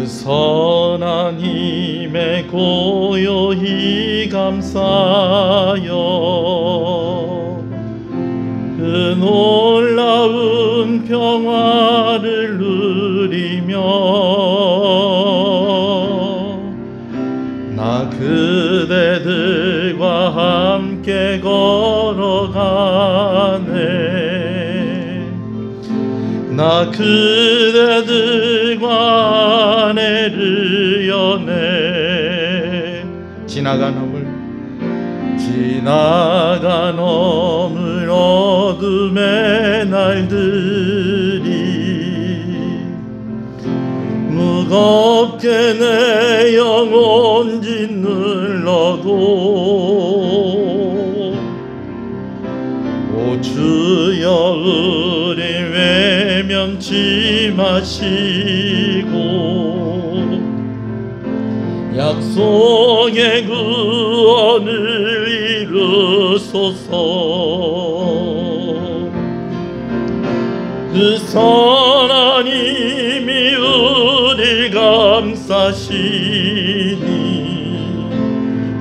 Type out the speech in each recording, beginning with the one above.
그 선한 힘에 고요히 감사하여 그 놀라운 평화를 누리며 나 그대들과 함께 걸어가네. 나 그대들과 안해를 여네. 지나간 어물 어둠의 날들이 무겁게 내 영혼 짓눌러도 오 주여 우릴 외면치 마시고 약속의 구원을 이루소서. 그 선한 힘이 우릴 감싸시니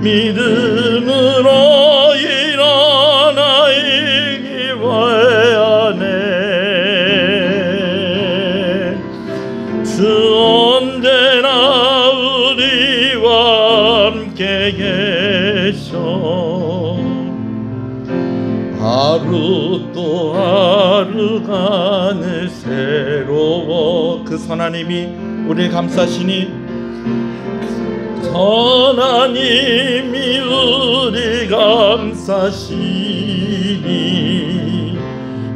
믿음으로 일어나 일기와하네. 주 언제나 우리와 함께 계셔. 하루 또 하루가 늘 새로워. 그 선한 힘이 우리를 감싸시니 선한 힘이 우리를 감싸시니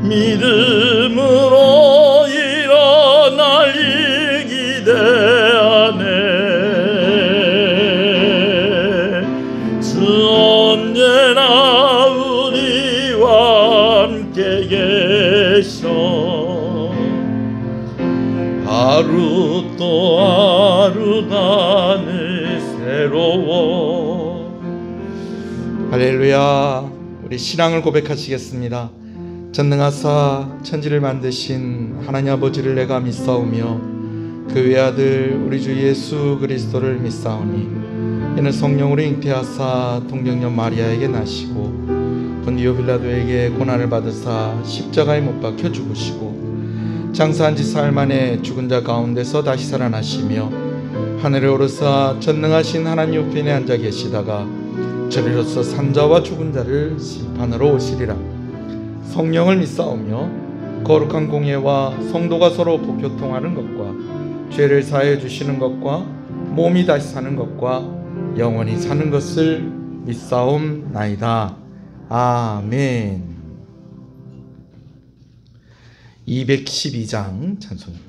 믿음으로 일어날 일 기대하네. 주 언제나 우리와 함께 계셔. 하루 또 하루가 늘 새로워. 할렐루야. 우리 신앙을 고백하시겠습니다. 전능하사 천지를 만드신 하나님 아버지를 내가 믿사오며 그 외아들 우리 주 예수 그리스도를 믿사오니 이는 성령으로 잉태하사 동정녀 마리아에게 나시고 본디오 빌라도에게 고난을 받으사 십자가에 못 박혀 죽으시고 장사한 지 사흘 만에 죽은 자 가운데서 다시 살아나시며 하늘에 오르사 전능하신 하나님 우편에 앉아 계시다가 저리로서 산자와 죽은 자를 심판하러 오시리라. 성령을 믿사오며 거룩한 공예와 성도가 서로 복교통하는 것과 죄를 사하여 주시는 것과 몸이 다시 사는 것과 영원히 사는 것을 믿사옵나이다. 아멘. 212장 찬송입니다.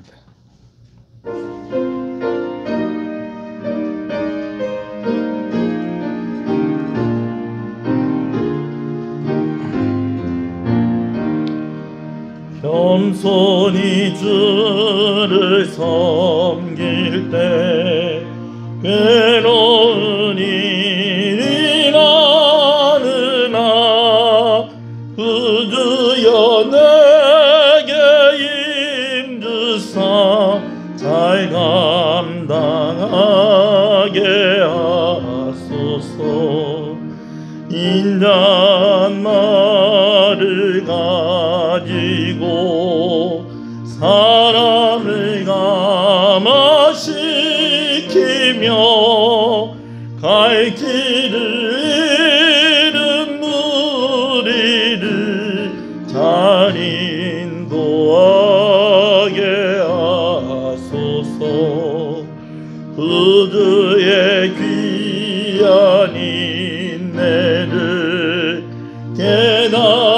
겸손히 주를 섬길 때 괴로운 일이 많으나 구주여 내게 힘주사 잘 감당하게 하소서. 인자말을 가지고 사람을 감화시키며 갈 길을 잃은 무리를 잘 인도하게 하소서. 구주의 귀한 인내를 깨달아게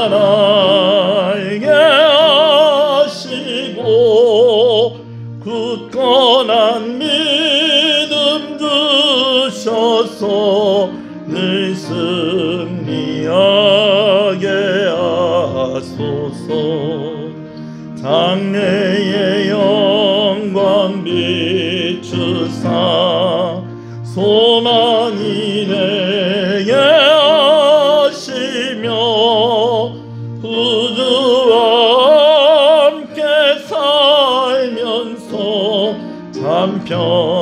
하시고 굳건한 믿음 주셔서 늘 승리하게 하소서. 장래의 영광 비추사 소망이 되게 하시며 구주와 함께 살면서 참 평안하게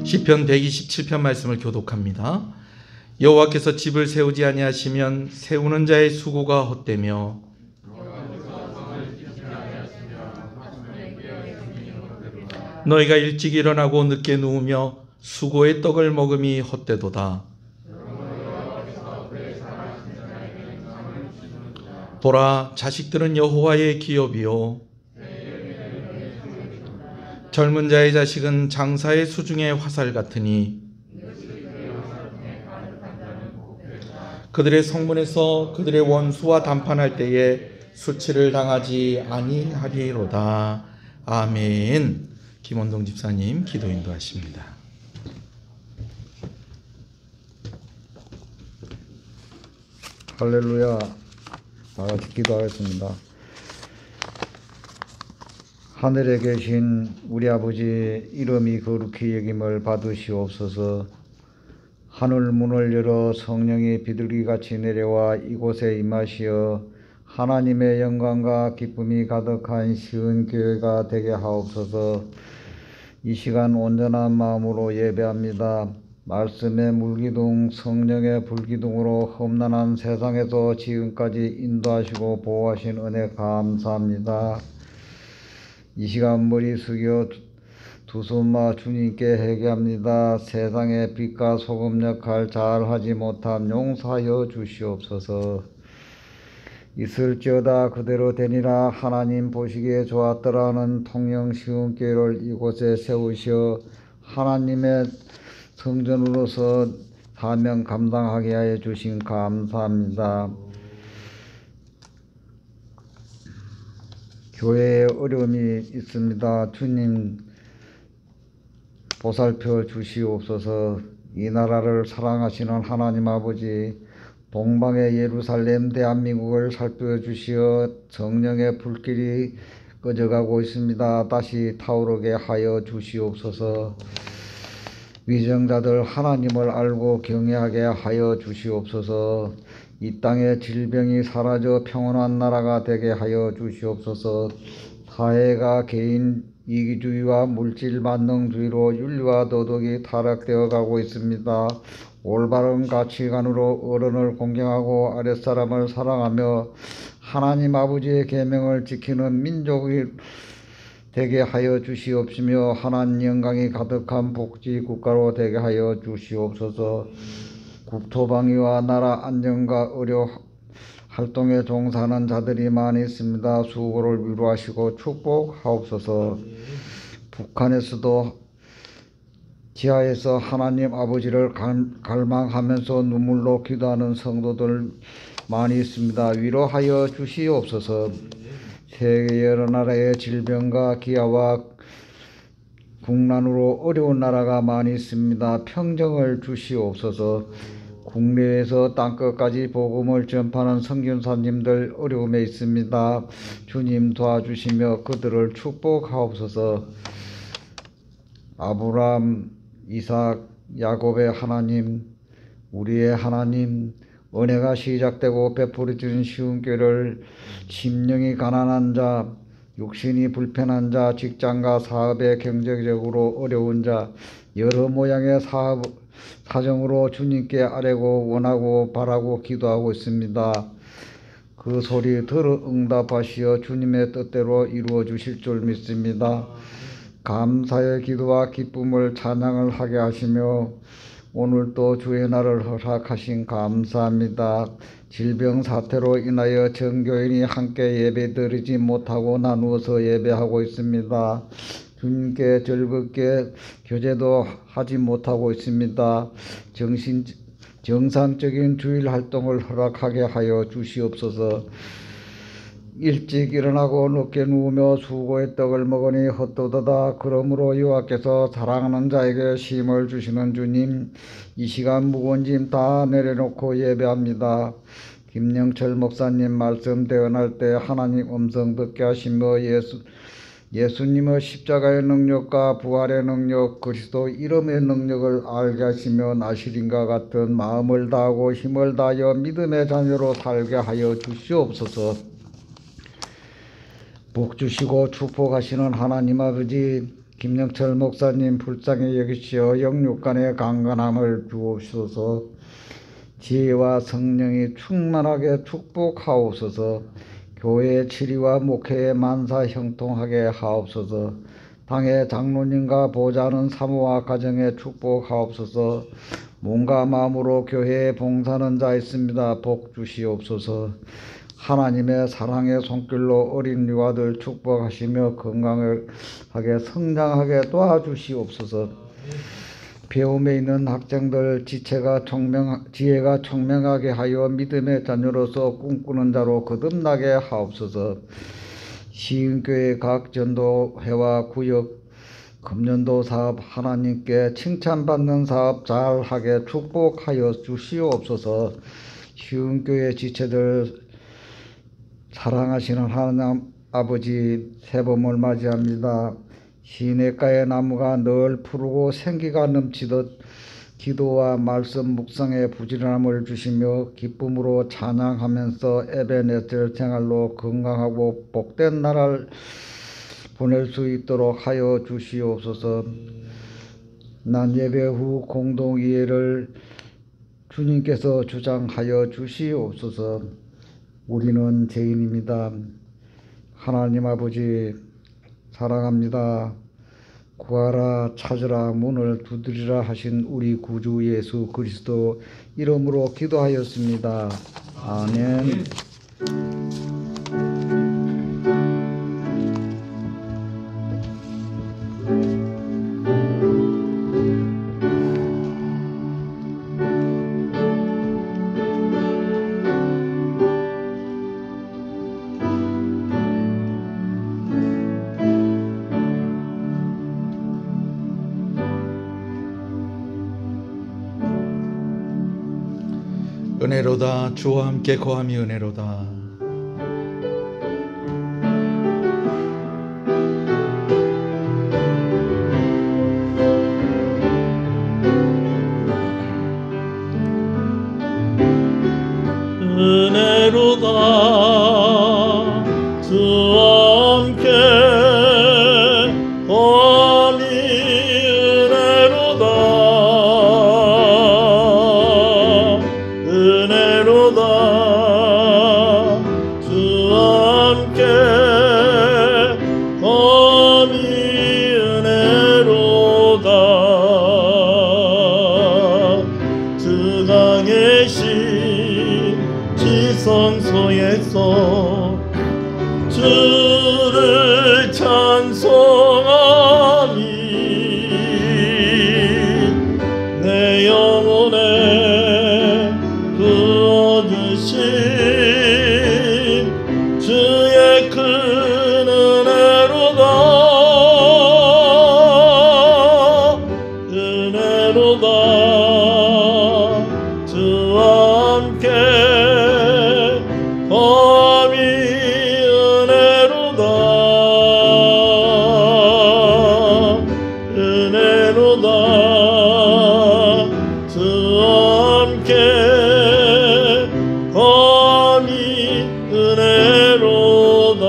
시편 127편 말씀을 교독합니다. 여호와께서 집을 세우지 아니하시면 세우는 자의 수고가 헛되며 너희가 일찍 일어나고 늦게 누우며 수고의 떡을 먹음이 헛되도다. 보라, 자식들은 여호와의 기업이요 젊은 자의 자식은 장사의 수중의 화살 같으니 그들의 성문에서 그들의 원수와 담판할 때에 수치를 당하지 아니하리로다. 아멘. 김원동 집사님 기도 인도하십니다. 할렐루야. 다같이 기도하겠습니다. 하늘에 계신 우리 아버지 이름이 거룩히 여김을 받으시옵소서. 하늘 문을 열어 성령이 비둘기같이 내려와 이곳에 임하시어 하나님의 영광과 기쁨이 가득한 시은 교회가 되게 하옵소서. 이 시간 온전한 마음으로 예배합니다. 말씀의 물기둥, 성령의 불기둥으로 험난한 세상에서 지금까지 인도하시고 보호하신 은혜 감사합니다. 이 시간 머리 숙여 두 손마 주님께 회개합니다. 세상의 빛과 소금 역할 잘하지 못함 용서하여 주시옵소서. 있을지어다 그대로 되니라. 하나님 보시기에 좋았더라는 통영 시흥교회를 이곳에 세우시어 하나님의 성전으로서 사명 감당하게 하여 주신 감사합니다. 교회에 어려움이 있습니다. 주님 보살펴 주시옵소서. 이 나라를 사랑하시는 하나님 아버지, 동방의 예루살렘 대한민국을 살펴주시어 성령의 불길이 꺼져가고 있습니다. 다시 타오르게 하여 주시옵소서. 위정자들 하나님을 알고 경외하게 하여 주시옵소서. 이 땅의 질병이 사라져 평온한 나라가 되게 하여 주시옵소서. 사회가 개인 이기주의와 물질 만능주의로 윤리와 도덕이 타락되어 가고 있습니다. 올바른 가치관으로 어른을 공경하고 아랫사람을 사랑하며 하나님 아버지의 계명을 지키는 민족이 되게 하여 주시옵시며 하나님 영광이 가득한 복지 국가로 되게 하여 주시옵소서. 국토방위와 나라 안정과 의료 활동에 종사하는 자들이 많이 있습니다. 수고를 위로하시고 축복하옵소서. 북한에서도 지하에서 하나님 아버지를 갈망하면서 눈물로 기도하는 성도들 많이 있습니다. 위로하여 주시옵소서. 세계 여러 나라의 질병과 기아와 국난으로 어려운 나라가 많이 있습니다. 평정을 주시옵소서. 국내에서 땅끝까지 복음을 전파하는 선교사님들 어려움에 있습니다. 주님 도와주시며 그들을 축복하옵소서. 아브라함, 이삭, 야곱의 하나님, 우리의 하나님, 은혜가 시작되고 베풀어지는 시흥교회를 심령이 가난한 자, 육신이 불편한 자, 직장과 사업에 경제적으로 어려운 자, 여러 모양의 사정으로 주님께 아뢰고 원하고 바라고 기도하고 있습니다. 그 소리 들어 응답하시어 주님의 뜻대로 이루어 주실 줄 믿습니다. 감사의 기도와 기쁨을 찬양을 하게 하시며 오늘도 주의 날을 허락하신 감사합니다. 질병 사태로 인하여 전교인이 함께 예배드리지 못하고 나누어서 예배하고 있습니다. 주님께 즐겁게 교제도 하지 못하고 있습니다. 정상적인 주일 활동을 허락하게 하여 주시옵소서. 일찍 일어나고 늦게 누우며 수고의 떡을 먹으니 헛되도다. 그러므로 여호와께서 사랑하는 자에게 쉼을 주시는 주님, 이 시간 무거운 짐 다 내려놓고 예배합니다. 김영철 목사님 말씀 대언할 때 하나님 음성 듣게 하시며 예수님의 십자가의 능력과 부활의 능력, 그리스도 이름의 능력을 알게 하시며 나시린과 같은 마음을 다하고 힘을 다하여 믿음의 자녀로 살게 하여 주시옵소서. 복 주시고 축복하시는 하나님 아버지, 김영철 목사님 불쌍히 여기시어 영육간의 강건함을 주옵소서. 지혜와 성령이 충만하게 축복하옵소서. 교회 치리와 목회에 만사 형통하게 하옵소서. 당의 장로님과 보좌하는 사모와 가정에 축복하옵소서. 몸과 마음으로 교회에 봉사하는 자 있습니다. 복 주시옵소서. 하나님의 사랑의 손길로 어린 유아들 축복하시며 건강하게 성장하게 도와주시옵소서. 배움에 있는 학생들 지혜가 청명하게 하여 믿음의 자녀로서 꿈꾸는 자로 거듭나게 하옵소서. 시흥교회 각 전도회와 구역 금년도 사업 하나님께 칭찬받는 사업 잘하게 축복하여 주시옵소서. 시흥교회 지체들 사랑하시는 하나님 아버지, 새봄을 맞이합니다. 시냇가의 나무가 늘 푸르고 생기가 넘치듯 기도와 말씀 묵상에 부지런함을 주시며 기쁨으로 찬양하면서 에베네셀 생활로 건강하고 복된 날을 보낼 수 있도록 하여 주시옵소서. 난 예배 후 공동이해를 주님께서 주장하여 주시옵소서. 우리는 죄인입니다. 하나님 아버지 사랑합니다. 구하라 찾으라 문을 두드리라 하신 우리 구주 예수 그리스도 이름으로 기도하였습니다. 아멘. 은혜로다. 주와 함께 거함이 은혜로다. 은혜로다. 주와 함께 거함이 은혜로다. 은혜로다. 주와 함께 거함이 은혜로다. 주가 계신 지성소에서 주를 찬송하니 내 영혼에 부어주신 주의 큰 은혜로다. 은혜로다. 주와 함께 거함이 은혜로다. 은혜로다. 주와 함께 거함이 은혜로다.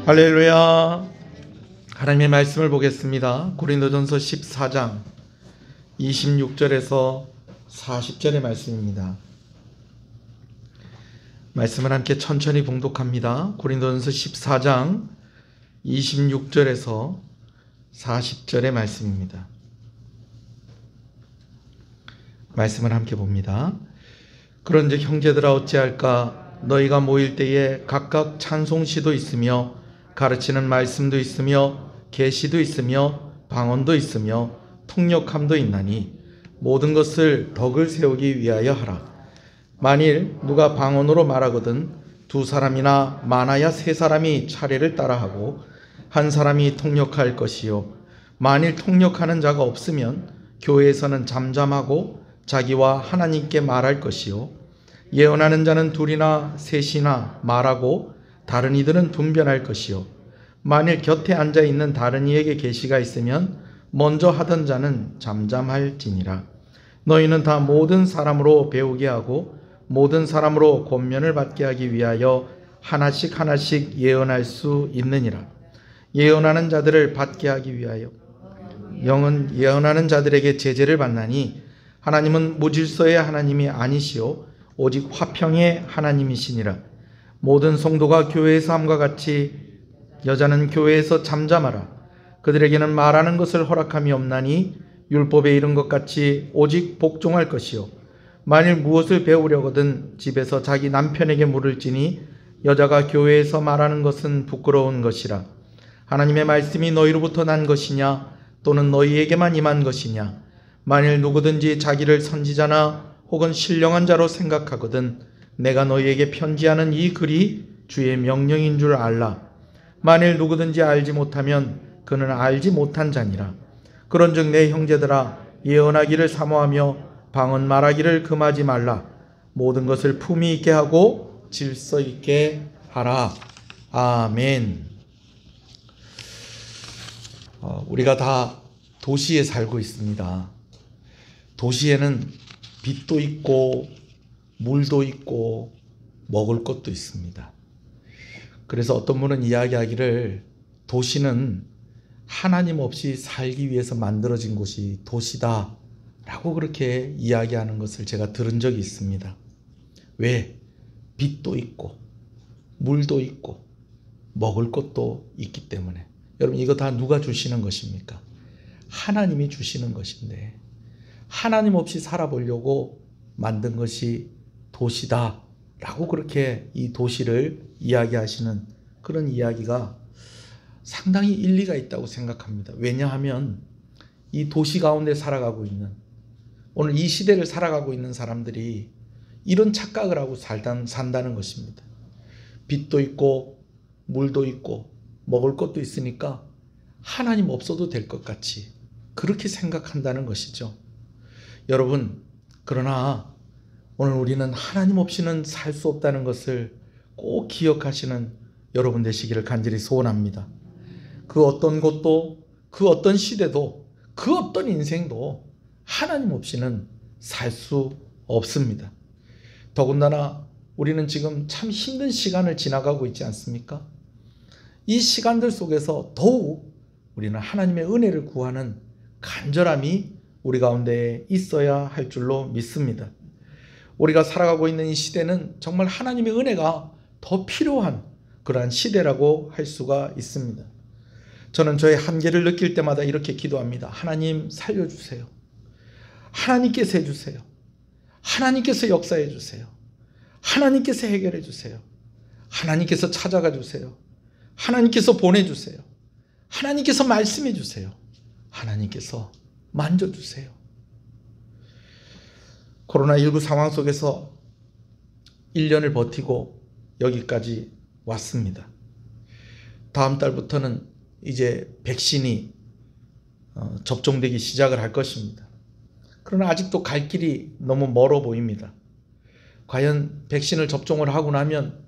할렐루야. 하나님의 말씀을 보겠습니다. 고린도전서 14장 26절에서 40절의 말씀입니다. 말씀을 함께 천천히 봉독합니다. 고린도전서 14장 26절에서 40절의 말씀입니다. 말씀을 함께 봅니다. 그런즉 형제들아 어찌할까? 너희가 모일 때에 각각 찬송시도 있으며 가르치는 말씀도 있으며 계시도 있으며 방언도 있으며 통역함도 있나니 모든 것을 덕을 세우기 위하여 하라. 만일 누가 방언으로 말하거든 두 사람이나 많아야 세 사람이 차례를 따라하고 한 사람이 통역할 것이요 만일 통역하는 자가 없으면 교회에서는 잠잠하고 자기와 하나님께 말할 것이요 예언하는 자는 둘이나 셋이나 말하고 다른 이들은 분변할 것이요 만일 곁에 앉아 있는 다른 이에게 계시가 있으면 먼저 하던 자는 잠잠할지니라. 너희는 다 모든 사람으로 배우게 하고 모든 사람으로 권면을 받게 하기 위하여 하나씩 하나씩 예언할 수 있느니라. 예언하는 자들을 받게 하기 위하여 영은 예언하는 자들에게 제재를 받나니 하나님은 무질서의 하나님이 아니시오 오직 화평의 하나님이시니라. 모든 성도가 교회에서 함과 같이 여자는 교회에서 잠잠하라. 그들에게는 말하는 것을 허락함이 없나니 율법에 이른 것 같이 오직 복종할 것이요 만일 무엇을 배우려거든 집에서 자기 남편에게 물을지니 여자가 교회에서 말하는 것은 부끄러운 것이라. 하나님의 말씀이 너희로부터 난 것이냐 또는 너희에게만 임한 것이냐. 만일 누구든지 자기를 선지자나 혹은 신령한 자로 생각하거든 내가 너희에게 편지하는 이 글이 주의 명령인 줄 알라. 만일 누구든지 알지 못하면 그는 알지 못한 자니라. 그런즉 내 형제들아 예언하기를 사모하며 방언 말하기를 금하지 말라. 모든 것을 품위 있게 하고 질서 있게 하라. 아멘. 우리가 다 도시에 살고 있습니다. 도시에는 빛도 있고 물도 있고 먹을 것도 있습니다. 그래서 어떤 분은 이야기하기를 도시는 하나님 없이 살기 위해서 만들어진 곳이 도시다 라고 그렇게 이야기하는 것을 제가 들은 적이 있습니다. 왜? 빛도 있고 물도 있고 먹을 것도 있기 때문에. 여러분 이거 다 누가 주시는 것입니까? 하나님이 주시는 것인데 하나님 없이 살아보려고 만든 것이 도시다 라고 그렇게 이 도시를 이야기하시는 그런 이야기가 상당히 일리가 있다고 생각합니다. 왜냐하면 이 도시 가운데 살아가고 있는 오늘 이 시대를 살아가고 있는 사람들이 이런 착각을 하고 산다는 것입니다. 빛도 있고 물도 있고 먹을 것도 있으니까 하나님 없어도 될 것 같이 그렇게 생각한다는 것이죠. 여러분 그러나 오늘 우리는 하나님 없이는 살 수 없다는 것을 꼭 기억하시는 여러분 되시기를 간절히 소원합니다. 그 어떤 곳도 그 어떤 시대도 그 어떤 인생도 하나님 없이는 살 수 없습니다. 더군다나 우리는 지금 참 힘든 시간을 지나가고 있지 않습니까? 이 시간들 속에서 더욱 우리는 하나님의 은혜를 구하는 간절함이 우리 가운데 있어야 할 줄로 믿습니다. 우리가 살아가고 있는 이 시대는 정말 하나님의 은혜가 더 필요한 그러한 시대라고 할 수가 있습니다. 저는 저의 한계를 느낄 때마다 이렇게 기도합니다. 하나님 살려주세요. 하나님께서 해주세요. 하나님께서 역사해 주세요. 하나님께서 해결해 주세요. 하나님께서 찾아가 주세요. 하나님께서 보내주세요. 하나님께서 말씀해 주세요. 하나님께서 만져주세요. 코로나19 상황 속에서 1년을 버티고 여기까지 왔습니다. 다음 달부터는 이제 백신이 접종되기 시작을 할 것입니다. 그러나 아직도 갈 길이 너무 멀어 보입니다. 과연 백신을 접종을 하고 나면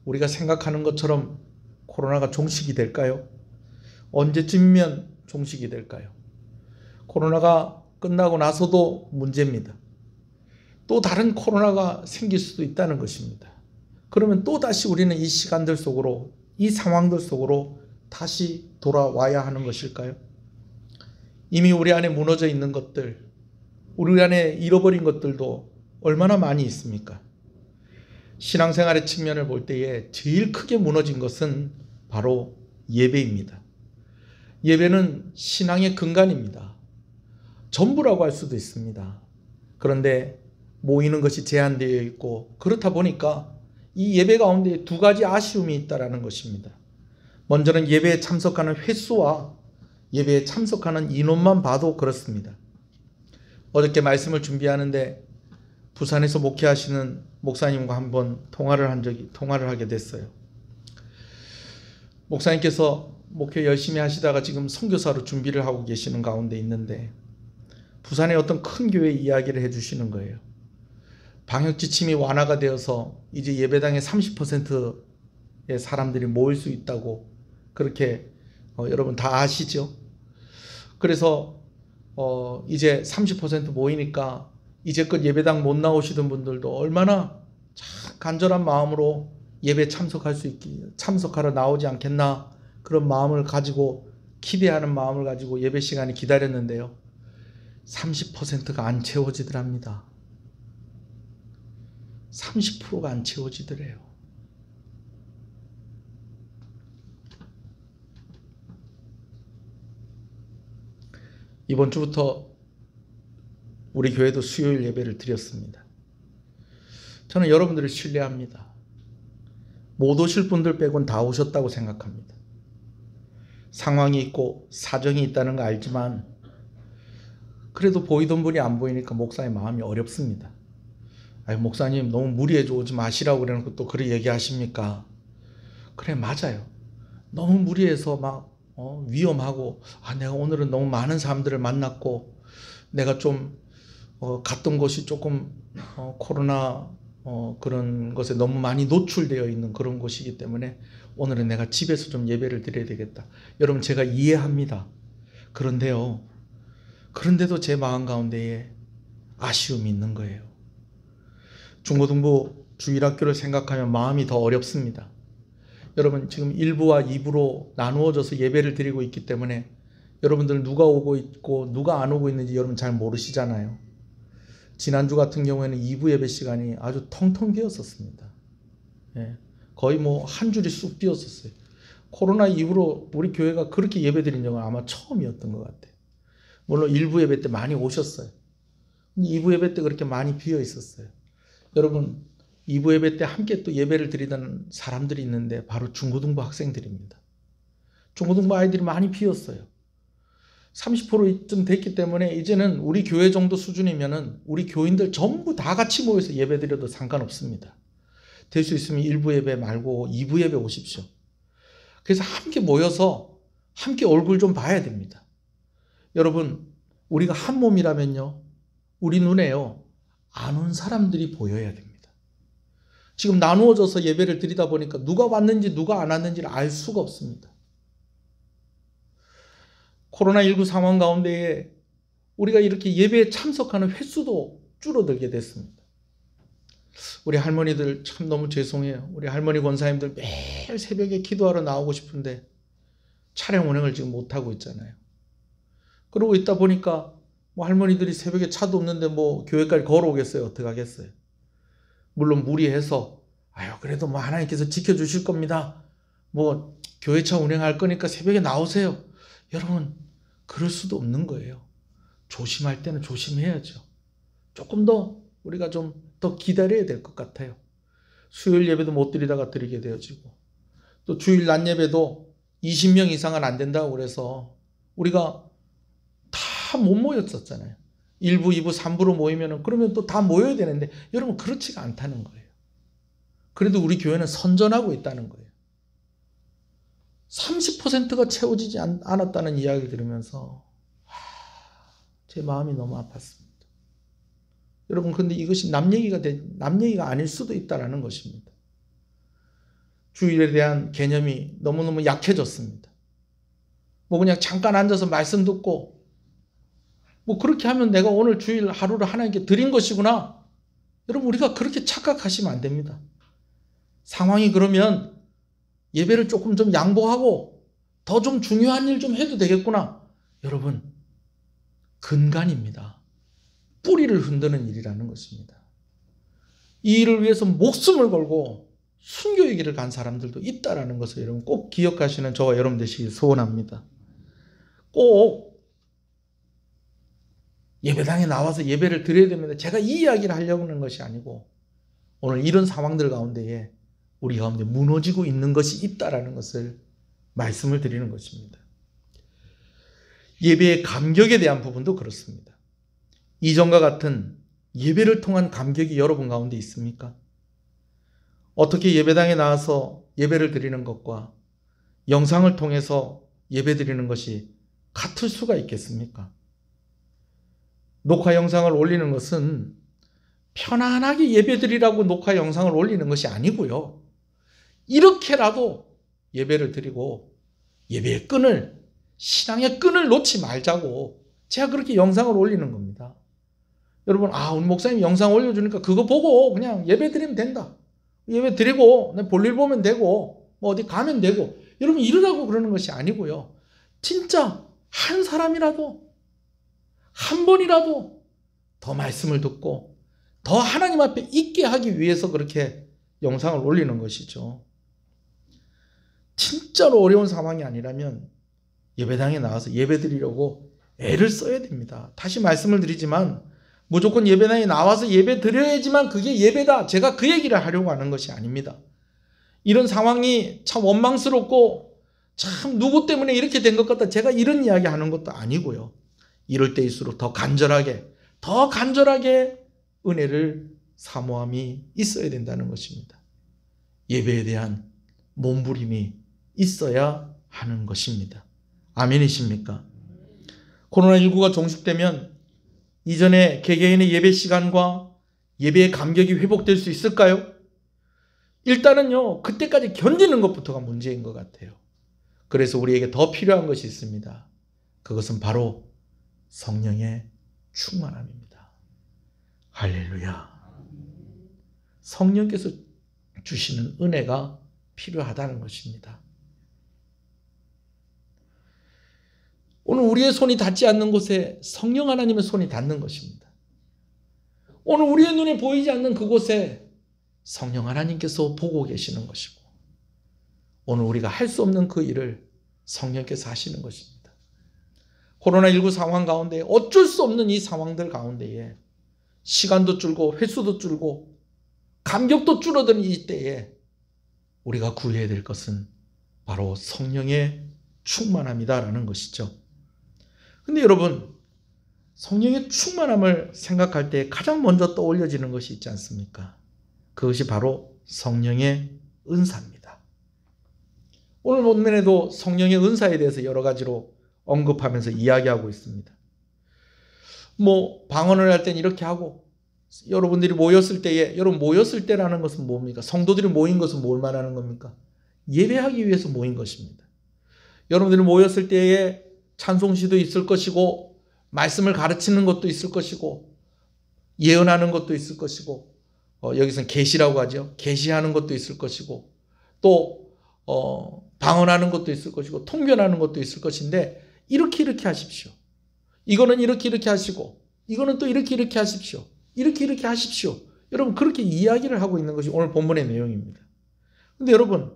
우리가 생각하는 것처럼 코로나가 종식이 될까요? 언제쯤이면 종식이 될까요? 코로나가 끝나고 나서도 문제입니다. 또 다른 코로나가 생길 수도 있다는 것입니다. 그러면 또 다시 우리는 이 시간들 속으로, 이 상황들 속으로 다시 돌아와야 하는 것일까요? 이미 우리 안에 무너져 있는 것들, 우리 안에 잃어버린 것들도 얼마나 많이 있습니까? 신앙생활의 측면을 볼 때에 제일 크게 무너진 것은 바로 예배입니다. 예배는 신앙의 근간입니다. 전부라고 할 수도 있습니다. 그런데 모이는 것이 제한되어 있고 그렇다 보니까 이 예배 가운데 두 가지 아쉬움이 있다는 것입니다. 먼저는 예배에 참석하는 횟수와 예배에 참석하는 인원만 봐도 그렇습니다. 어저께 말씀을 준비하는데 부산에서 목회하시는 목사님과 한번 통화를 하게 됐어요. 목사님께서 목회 열심히 하시다가 지금 선교사로 준비를 하고 계시는 가운데 있는데 부산의 어떤 큰 교회 이야기를 해주시는 거예요. 방역 지침이 완화가 되어서 이제 예배당에 30%의 사람들이 모일 수 있다고 그렇게 여러분 다 아시죠? 그래서 이제 30% 모이니까 이제껏 예배당 못 나오시던 분들도 얼마나 참 간절한 마음으로 예배 참석하러 나오지 않겠나 그런 마음을 가지고 기대하는 마음을 가지고 예배 시간에 기다렸는데요. 30%가 안 채워지더랍니다. 30%가 안 채워지더래요. 이번 주부터 우리 교회도 수요일 예배를 드렸습니다. 저는 여러분들을 신뢰합니다. 못 오실 분들 빼곤 다 오셨다고 생각합니다. 상황이 있고 사정이 있다는 거 알지만 그래도 보이던 분이 안 보이니까 목사의 마음이 어렵습니다. 아유, 목사님 너무 무리해서 오지 마시라고 그래놓고 또 그렇게 얘기하십니까? 그래, 맞아요. 너무 무리해서 막 위험하고 내가 오늘은 너무 많은 사람들을 만났고 내가 좀 갔던 곳이 조금 코로나 그런 것에 너무 많이 노출되어 있는 그런 곳이기 때문에 오늘은 내가 집에서 좀 예배를 드려야 되겠다. 여러분, 제가 이해합니다. 그런데도 제 마음 가운데에 아쉬움이 있는 거예요. 중고등부 주일학교를 생각하면 마음이 더 어렵습니다. 여러분, 지금 1부와 2부로 나누어져서 예배를 드리고 있기 때문에 여러분들 누가 오고 있고 누가 안 오고 있는지 여러분 잘 모르시잖아요. 지난주 같은 경우에는 2부 예배 시간이 아주 텅텅 비었었습니다. 거의 뭐 한 줄이 쑥 비었었어요. 코로나 이후로 우리 교회가 그렇게 예배 드린 적은 아마 처음이었던 것 같아요. 물론 1부 예배 때 많이 오셨어요. 2부 예배 때 그렇게 많이 비어 있었어요. 여러분, 2부 예배 때 함께 또 예배를 드리던 사람들이 있는데 바로 중고등부 학생들입니다. 중고등부 아이들이 많이 비었어요. 30%쯤 됐기 때문에 이제는 우리 교회 정도 수준이면은 우리 교인들 전부 다 같이 모여서 예배 드려도 상관없습니다. 될 수 있으면 1부 예배 말고 2부 예배 오십시오. 그래서 함께 모여서 함께 얼굴 좀 봐야 됩니다. 여러분, 우리가 한 몸이라면요, 우리 눈에요, 안 온 사람들이 보여야 됩니다. 지금 나누어져서 예배를 드리다 보니까 누가 왔는지 누가 안 왔는지를 알 수가 없습니다. 코로나19 상황 가운데에 우리가 이렇게 예배에 참석하는 횟수도 줄어들게 됐습니다. 우리 할머니들 참 너무 죄송해요. 우리 할머니 권사님들 매일 새벽에 기도하러 나오고 싶은데 차량 운행을 지금 못하고 있잖아요. 그러고 있다 보니까 뭐 할머니들이 새벽에 차도 없는데 뭐 교회까지 걸어오겠어요? 어떡하겠어요? 물론 무리해서 그래도 뭐 하나님께서 지켜주실 겁니다. 뭐 교회차 운행할 거니까 새벽에 나오세요. 여러분, 그럴 수도 없는 거예요. 조심할 때는 조심해야죠. 조금 더 우리가 좀 더 기다려야 될 것 같아요. 수요일 예배도 못 드리다가 드리게 되어지고 또 주일 낮 예배도 20명 이상은 안 된다고 그래서 우리가 다 못 모였었잖아요. 1부, 2부, 3부로 모이면 그러면 또 다 모여야 되는데 여러분, 그렇지가 않다는 거예요. 그래도 우리 교회는 선전하고 있다는 거예요. 30%가 채워지지 않았다는 이야기를 들으면서 제 마음이 너무 아팠습니다. 여러분, 근데 이것이 남 얘기가 아닐 수도 있다는 것입니다. 주일에 대한 개념이 너무너무 약해졌습니다. 뭐 그냥 잠깐 앉아서 말씀 듣고 뭐 그렇게 하면 내가 오늘 주일 하루를 하나님께 드린 것이구나. 여러분, 우리가 그렇게 착각하시면 안 됩니다. 상황이 그러면 예배를 조금 좀 양보하고 더 좀 중요한 일 좀 해도 되겠구나. 여러분, 근간입니다. 뿌리를 흔드는 일이라는 것입니다. 이 일을 위해서 목숨을 걸고 순교의 길을 간 사람들도 있다는 것을 여러분 꼭 기억하시는 저와 여러분 되시길 소원합니다. 꼭 예배당에 나와서 예배를 드려야 됩니다. 제가 이 이야기를 하려고 하는 것이 아니고 오늘 이런 상황들 가운데에 우리 가운데 무너지고 있는 것이 있다는 것을 말씀을 드리는 것입니다. 예배의 감격에 대한 부분도 그렇습니다. 이전과 같은 예배를 통한 감격이 여러분 가운데 있습니까? 어떻게 예배당에 나와서 예배를 드리는 것과 영상을 통해서 예배 드리는 것이 같을 수가 있겠습니까? 녹화 영상을 올리는 것은 편안하게 예배 드리라고 녹화 영상을 올리는 것이 아니고요. 이렇게라도 예배를 드리고 예배의 끈을, 신앙의 끈을 놓지 말자고 제가 그렇게 영상을 올리는 겁니다. 여러분, 오늘 목사님 영상 올려주니까 그거 보고 그냥 예배 드리면 된다. 예배 드리고 볼일 보면 되고 뭐 어디 가면 되고 여러분 이러라고 그러는 것이 아니고요. 진짜 한 사람이라도 한 번이라도 더 말씀을 듣고 더 하나님 앞에 있게 하기 위해서 그렇게 영상을 올리는 것이죠. 진짜로 어려운 상황이 아니라면 예배당에 나와서 예배 드리려고 애를 써야 됩니다. 다시 말씀을 드리지만 무조건 예배당에 나와서 예배 드려야지만 그게 예배다. 제가 그 얘기를 하려고 하는 것이 아닙니다. 이런 상황이 참 원망스럽고 참 누구 때문에 이렇게 된 것 같다. 제가 이런 이야기 하는 것도 아니고요. 이럴 때일수록 더 간절하게 은혜를 사모함이 있어야 된다는 것입니다. 예배에 대한 몸부림이 있어야 하는 것입니다. 아멘이십니까? 코로나19가 종식되면 이전에 개개인의 예배 시간과 예배의 감격이 회복될 수 있을까요? 일단은요, 그때까지 견디는 것부터가 문제인 것 같아요. 그래서 우리에게 더 필요한 것이 있습니다. 그것은 바로 성령의 충만함입니다. 할렐루야. 성령께서 주시는 은혜가 필요하다는 것입니다. 오늘 우리의 손이 닿지 않는 곳에 성령 하나님의 손이 닿는 것입니다. 오늘 우리의 눈에 보이지 않는 그곳에 성령 하나님께서 보고 계시는 것이고 오늘 우리가 할 수 없는 그 일을 성령께서 하시는 것입니다. 코로나19 상황 가운데 어쩔 수 없는 이 상황들 가운데에 시간도 줄고 횟수도 줄고 감격도 줄어드는 이때에 우리가 구해야 될 것은 바로 성령의 충만함이다라는 것이죠. 근데 여러분, 성령의 충만함을 생각할 때 가장 먼저 떠올려지는 것이 있지 않습니까? 그것이 바로 성령의 은사입니다. 오늘 본문에도 성령의 은사에 대해서 여러 가지로 언급하면서 이야기하고 있습니다. 방언을 할 때는 이렇게 하고, 여러분들이 모였을 때에, 여러분 모였을 때라는 것은 뭡니까? 성도들이 모인 것은 뭘 말하는 겁니까? 예배하기 위해서 모인 것입니다. 여러분들이 모였을 때에 찬송시도 있을 것이고, 말씀을 가르치는 것도 있을 것이고, 예언하는 것도 있을 것이고, 여기서는 계시라고 하죠. 계시하는 것도 있을 것이고, 또 방언하는 것도 있을 것이고, 통변하는 것도 있을 것인데 이렇게 하십시오. 이거는 이렇게 하시고, 이거는 또 이렇게 하십시오. 이렇게 하십시오. 여러분 그렇게 이야기를 하고 있는 것이 오늘 본문의 내용입니다. 근데 여러분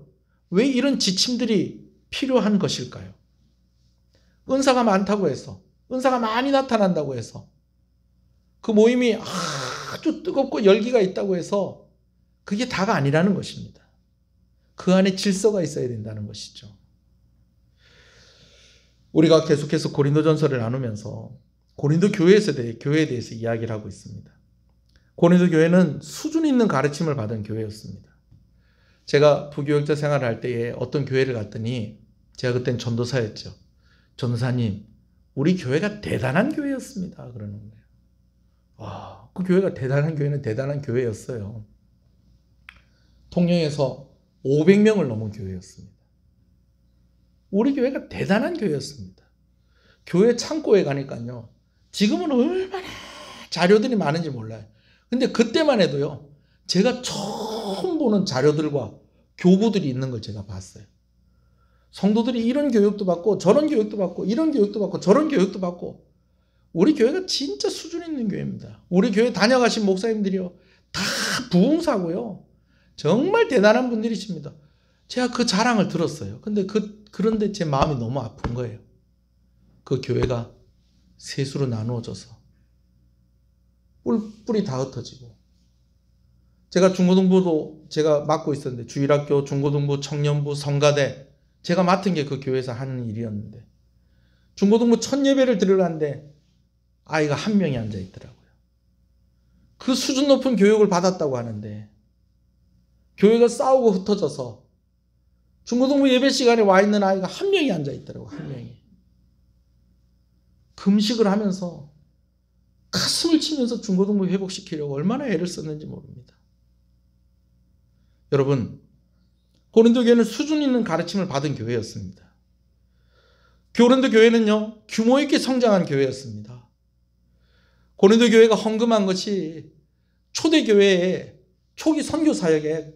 왜 이런 지침들이 필요한 것일까요? 은사가 많다고 해서, 은사가 많이 나타난다고 해서, 그 모임이 아주 뜨겁고 열기가 있다고 해서 그게 다가 아니라는 것입니다. 그 안에 질서가 있어야 된다는 것이죠. 우리가 계속해서 고린도전서를 나누면서 고린도 교회에 대해서 이야기를 하고 있습니다. 고린도 교회는 수준 있는 가르침을 받은 교회였습니다. 제가 부교육자 생활을 할 때에 어떤 교회를 갔더니 제가 그때는 전도사였죠. 전도사님, 우리 교회가 대단한 교회였습니다. 그러는 거예요. 그 교회가 대단한 교회는 대단한 교회였어요. 통영에서 500명을 넘은 교회였습니다. 우리 교회가 대단한 교회였습니다. 교회 창고에 가니까요, 지금은 얼마나 자료들이 많은지 몰라요. 근데 그때만 해도요, 제가 처음 보는 자료들과 교구들이 있는 걸 제가 봤어요. 성도들이 이런 교육도 받고 저런 교육도 받고 이런 교육도 받고 저런 교육도 받고, 우리 교회가 진짜 수준 있는 교회입니다. 우리 교회 다녀가신 목사님들이요, 다 부흥사고요, 정말 대단한 분들이십니다. 제가 그 자랑을 들었어요. 그런데 제 마음이 너무 아픈 거예요. 그 교회가 셋으로 나누어져서 뿔뿔이 다 흩어지고, 제가 중고등부도 제가 맡고 있었는데, 주일학교, 중고등부, 청년부, 성가대, 제가 맡은 게 그 교회에서 하는 일이었는데, 중고등부 첫 예배를 드리려는데 아이가 한 명이 앉아 있더라고요. 그 수준 높은 교육을 받았다고 하는데 교회가 싸우고 흩어져서 중고등부 예배 시간에 와 있는 아이가 한 명이 앉아 있더라고요. 한 명이. 금식을 하면서 가슴을 치면서 중고등부 회복시키려고 얼마나 애를 썼는지 모릅니다. 여러분, 고린도 교회는 수준 있는 가르침을 받은 교회였습니다. 고린도 교회는요, 규모 있게 성장한 교회였습니다. 고린도 교회가 헌금한 것이 초대교회의 초기 선교 사역에 큰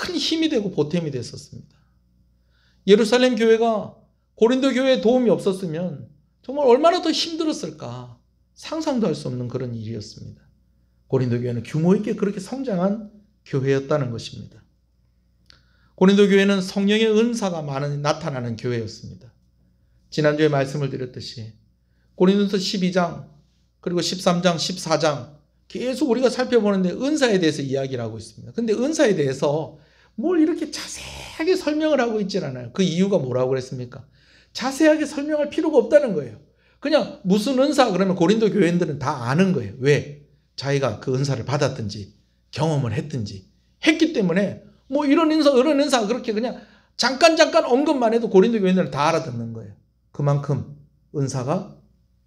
큰 힘이 되고 보탬이 됐었습니다. 예루살렘 교회가 고린도 교회에 도움이 없었으면 정말 얼마나 더 힘들었을까 상상도 할 수 없는 그런 일이었습니다. 고린도 교회는 규모 있게 그렇게 성장한 교회였다는 것입니다. 고린도 교회는 성령의 은사가 많이 나타나는 교회였습니다. 지난주에 말씀을 드렸듯이 고린도서 12장 그리고 13장, 14장 계속 우리가 살펴보는데 은사에 대해서 이야기를 하고 있습니다. 근데 은사에 대해서 뭘 이렇게 자세하게 설명을 하고 있질 않아요. 그 이유가 뭐라고 그랬습니까? 자세하게 설명할 필요가 없다는 거예요. 그냥 무슨 은사 그러면 고린도 교인들은 다 아는 거예요. 왜? 자기가 그 은사를 받았든지 경험을 했든지 했기 때문에 뭐 이런 은사 그렇게 그냥 잠깐 언급만 해도 고린도 교인들은 다 알아듣는 거예요. 그만큼 은사가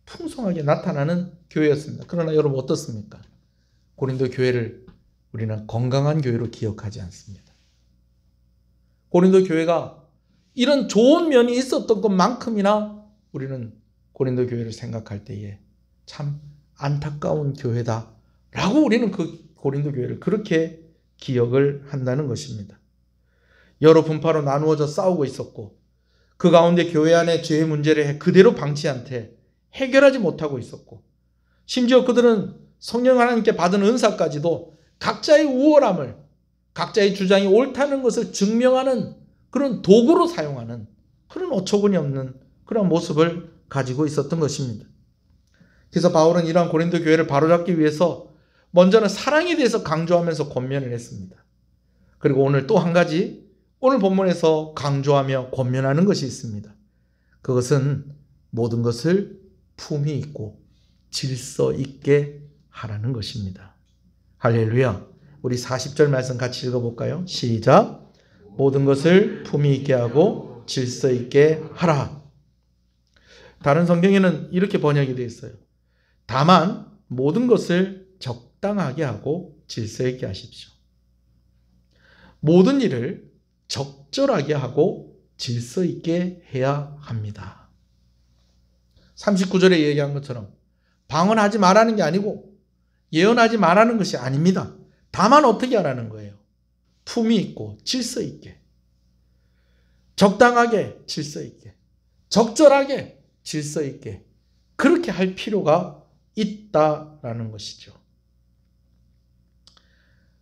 풍성하게 나타나는 교회였습니다. 그러나 여러분 어떻습니까? 고린도 교회를 우리는 건강한 교회로 기억하지 않습니다. 고린도 교회가 이런 좋은 면이 있었던 것만큼이나 우리는 고린도 교회를 생각할 때에 참 안타까운 교회다라고 우리는 그 고린도 교회를 그렇게 기억을 한다는 것입니다. 여러 분파로 나누어져 싸우고 있었고 그 가운데 교회 안에 죄의 문제를 그대로 방치한 채 해결하지 못하고 있었고 심지어 그들은 성령 하나님께 받은 은사까지도 각자의 우월함을 각자의 주장이 옳다는 것을 증명하는 그런 도구로 사용하는 그런 어처구니 없는 그런 모습을 가지고 있었던 것입니다. 그래서 바울은 이러한 고린도 교회를 바로잡기 위해서 먼저는 사랑에 대해서 강조하면서 권면을 했습니다. 그리고 오늘 또 한 가지 오늘 본문에서 강조하며 권면하는 것이 있습니다. 그것은 모든 것을 품위 있고 질서 있게 하라는 것입니다. 할렐루야. 우리 40절 말씀 같이 읽어볼까요? 시작. 모든 것을 품위 있게 하고 질서 있게 하라. 다른 성경에는 이렇게 번역이 되어 있어요. 다만 모든 것을 적당하게 하고 질서 있게 하십시오. 모든 일을 적절하게 하고 질서 있게 해야 합니다. 39절에 얘기한 것처럼 방언하지 말라는 게 아니고 예언하지 말라는 것이 아닙니다. 다만 어떻게 하라는 거예요? 품위 있고 질서 있게, 적당하게 질서 있게, 적절하게 질서 있게 그렇게 할 필요가 있다라는 것이죠.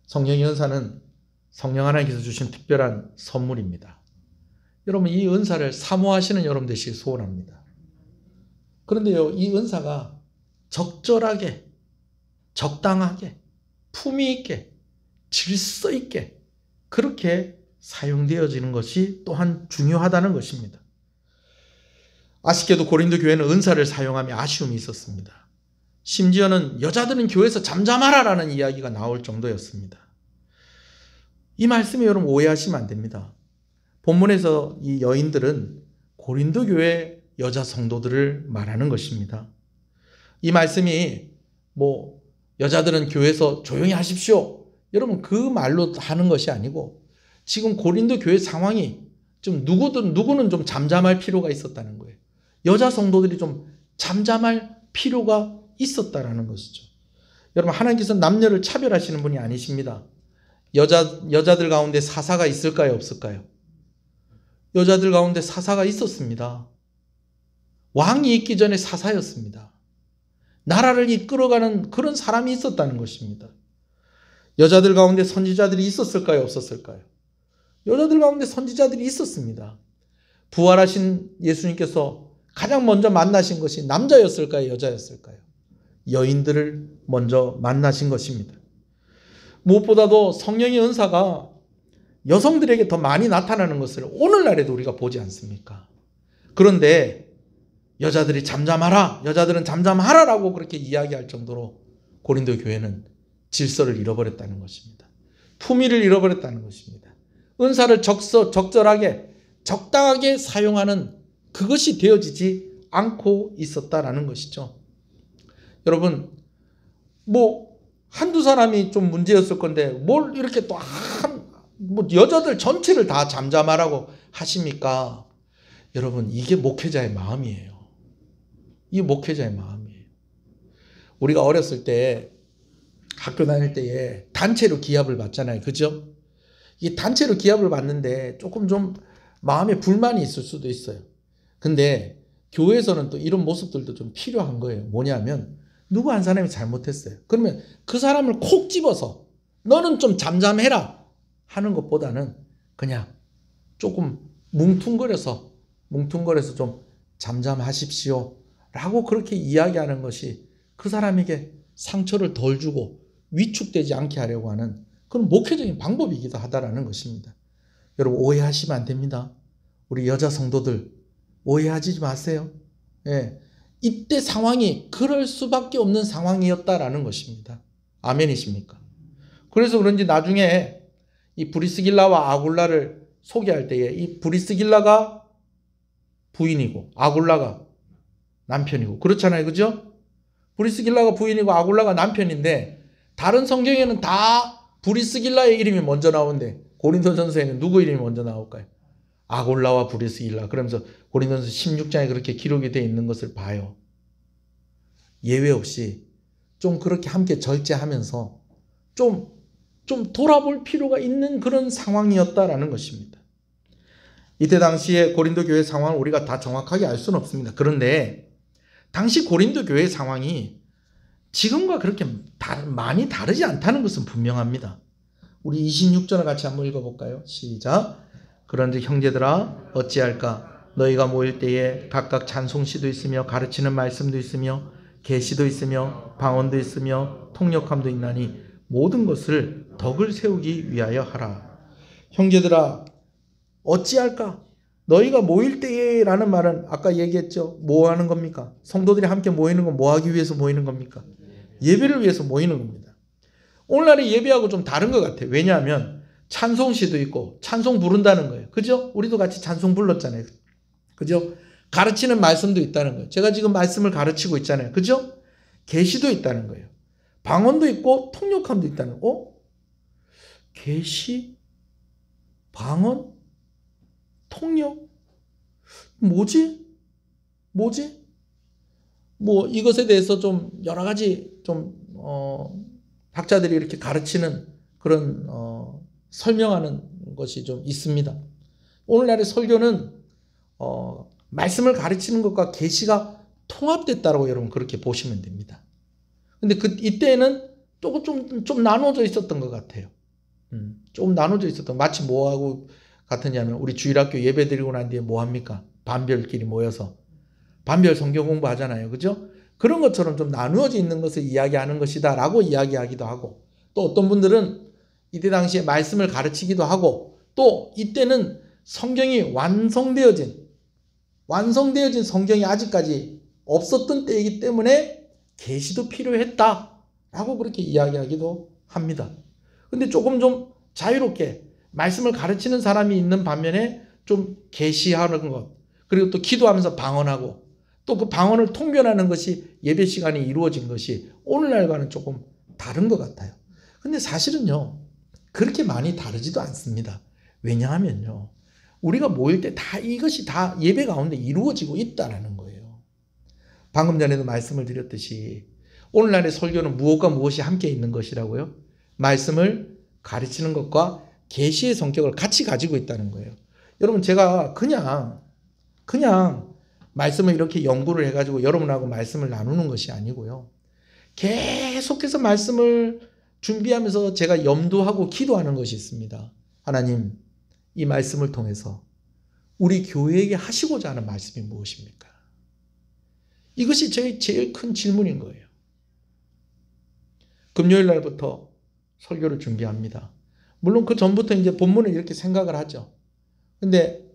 성령의 은사는 성령 하나님께서 주신 특별한 선물입니다. 여러분 이 은사를 사모하시는 여러분 되시길 소원합니다. 그런데요 이 은사가 적절하게 적당하게 품위 있게 질서 있게 그렇게 사용되어지는 것이 또한 중요하다는 것입니다. 아쉽게도 고린도 교회는 은사를 사용하며 아쉬움이 있었습니다. 심지어는 여자들은 교회에서 잠잠하라라는 이야기가 나올 정도였습니다. 이 말씀에 여러분 오해하시면 안 됩니다. 본문에서 이 여인들은 고린도 교회 여자 성도들을 말하는 것입니다. 이 말씀이 뭐 여자들은 교회에서 조용히 하십시오. 여러분 그 말로 하는 것이 아니고 지금 고린도 교회 상황이 좀 누구는 좀 잠잠할 필요가 있었다는 거예요. 여자 성도들이 좀 잠잠할 필요가 있었다라는 것이죠. 여러분 하나님께서 남녀를 차별하시는 분이 아니십니다. 여자들 가운데 사사가 있을까요? 없을까요? 여자들 가운데 사사가 있었습니다. 왕이 있기 전에 사사였습니다. 나라를 이끌어가는 그런 사람이 있었다는 것입니다. 여자들 가운데 선지자들이 있었을까요? 없었을까요? 여자들 가운데 선지자들이 있었습니다. 부활하신 예수님께서 가장 먼저 만나신 것이 남자였을까요? 여자였을까요? 여인들을 먼저 만나신 것입니다. 무엇보다도 성령의 은사가 여성들에게 더 많이 나타나는 것을 오늘날에도 우리가 보지 않습니까? 그런데 여자들이 잠잠하라, 여자들은 잠잠하라라고 그렇게 이야기할 정도로 고린도 교회는 질서를 잃어버렸다는 것입니다. 품위를 잃어버렸다는 것입니다. 은사를 적절하게 적당하게 사용하는 그것이 되어지지 않고 있었다라는 것이죠. 여러분 뭐 한두 사람이 좀 문제였을 건데 뭘 이렇게 또 여자들 전체를 다 잠잠하라고 하십니까? 여러분 이게 목회자의 마음이에요. 이게 목회자의 마음이에요. 우리가 어렸을 때 학교 다닐 때에 단체로 기합을 받잖아요. 그죠? 이 단체로 기합을 받는데 조금 좀 마음에 불만이 있을 수도 있어요. 근데 교회에서는 또 이런 모습들도 좀 필요한 거예요. 뭐냐면 누구 한 사람이 잘못했어요. 그러면 그 사람을 콕 집어서 너는 좀 잠잠해라 하는 것보다는 그냥 조금 뭉퉁거려서 좀 잠잠하십시오 라고 그렇게 이야기하는 것이 그 사람에게 상처를 덜 주고 위축되지 않게 하려고 하는 그런 목회적인 방법이기도 하다라는 것입니다. 여러분 오해하시면 안 됩니다. 우리 여자 성도들 오해하지 마세요. 예, 이때 상황이 그럴 수밖에 없는 상황이었다라는 것입니다. 아멘이십니까? 그래서 그런지 나중에 이 브리스길라와 아굴라를 소개할 때에 이 브리스길라가 부인이고 아굴라가 남편이고 그렇잖아요. 그죠? 브리스길라가 부인이고 아굴라가 남편인데 다른 성경에는 다 브리스길라의 이름이 먼저 나오는데 고린도전서에는 누구 이름이 먼저 나올까요? 아골라와 브리스길라. 그러면서 고린도전서 16장에 그렇게 기록이 되어 있는 것을 봐요. 예외 없이 좀 그렇게 함께 절제하면서 좀 돌아볼 필요가 있는 그런 상황이었다라는 것입니다. 이때 당시에 고린도 교회 상황을 우리가 다 정확하게 알 수는 없습니다. 그런데 당시 고린도 교회 상황이 지금과 그렇게 많이 다르지 않다는 것은 분명합니다. 우리 26절을 같이 한번 읽어볼까요? 시작. 그런데 형제들아 어찌할까? 너희가 모일 때에 각각 찬송시도 있으며 가르치는 말씀도 있으며 계시도 있으며 방언도 있으며 통역함도 있나니 모든 것을 덕을 세우기 위하여 하라. 형제들아 어찌할까? 너희가 모일 때에 라는 말은 아까 얘기했죠. 뭐 하는 겁니까? 성도들이 함께 모이는 건 뭐 하기 위해서 모이는 겁니까? 예배를 위해서 모이는 겁니다. 오늘날의 예배하고 좀 다른 것 같아요. 왜냐하면 찬송시도 있고 찬송 부른다는 거예요. 그죠? 우리도 같이 찬송 불렀잖아요. 그죠? 가르치는 말씀도 있다는 거예요. 제가 지금 말씀을 가르치고 있잖아요. 그죠? 계시도 있다는 거예요. 방언도 있고 통역함도 있다는 거예요. 계시? 방언? 통역? 뭐지? 뭐 이것에 대해서 좀 여러 가지 좀 학자들이 이렇게 가르치는 그런 설명하는 것이 좀 있습니다. 오늘날의 설교는 말씀을 가르치는 것과 계시가 통합됐다고 여러분 그렇게 보시면 됩니다. 근데 이때는 좀 나눠져 있었던 것 같아요. 좀 나눠져 있었던 마치 뭐하고 같으냐면 우리 주일학교 예배 드리고 난 뒤에 뭐 합니까? 반별끼리 모여서 반별 성경 공부하잖아요. 그죠? 그런 것처럼 좀 나누어져 있는 것을 이야기하는 것이다 라고 이야기하기도 하고 또 어떤 분들은 이때 당시에 말씀을 가르치기도 하고 또 이때는 성경이 완성되어진 성경이 아직까지 없었던 때이기 때문에 계시도 필요했다 라고 그렇게 이야기하기도 합니다. 근데 조금 좀 자유롭게 말씀을 가르치는 사람이 있는 반면에 좀 계시하는 것 그리고 또 기도하면서 방언하고 또 그 방언을 통변하는 것이 예배 시간이 이루어진 것이 오늘날과는 조금 다른 것 같아요. 근데 사실은요 그렇게 많이 다르지도 않습니다. 왜냐하면요 우리가 모일 때 다 이것이 다 예배 가운데 이루어지고 있다는 거예요. 방금 전에도 말씀을 드렸듯이 오늘날의 설교는 무엇과 무엇이 함께 있는 것이라고요? 말씀을 가르치는 것과 계시의 성격을 같이 가지고 있다는 거예요. 여러분 제가 그냥 말씀을 이렇게 연구를 해가지고 여러분하고 말씀을 나누는 것이 아니고요. 계속해서 말씀을 준비하면서 제가 염두하고 기도하는 것이 있습니다. 하나님, 이 말씀을 통해서 우리 교회에게 하시고자 하는 말씀이 무엇입니까? 이것이 저희 제일 큰 질문인 거예요. 금요일 날부터 설교를 준비합니다. 물론 그 전부터 이제 본문을 이렇게 생각을 하죠. 근데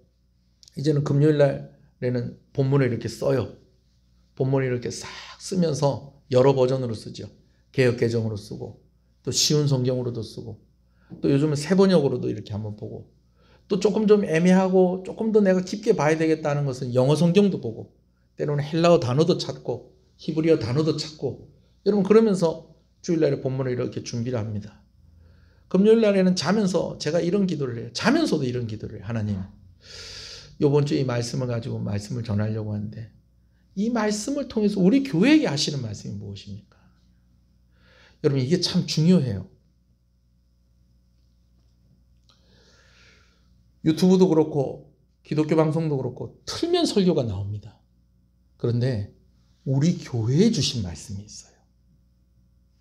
이제는 금요일 날에는 본문을 이렇게 써요. 본문을 이렇게 싹 쓰면서 여러 버전으로 쓰죠. 개역개정으로 쓰고 또 쉬운 성경으로도 쓰고 또 요즘은 세번역으로도 이렇게 한번 보고 또 조금 좀 애매하고 조금 더 내가 깊게 봐야 되겠다는 것은 영어 성경도 보고 때로는 헬라어 단어도 찾고 히브리어 단어도 찾고 여러분 그러면서 주일날에 본문을 이렇게 준비를 합니다. 금요일날에는 자면서 제가 이런 기도를 해요. 자면서도 이런 기도를 해요. 하나님 이번 주에 이 말씀을 가지고 말씀을 전하려고 하는데 이 말씀을 통해서 우리 교회에게 하시는 말씀이 무엇입니까? 여러분 이게 참 중요해요. 유튜브도 그렇고 기독교 방송도 그렇고 틀면 설교가 나옵니다. 그런데 우리 교회에 주신 말씀이 있어요.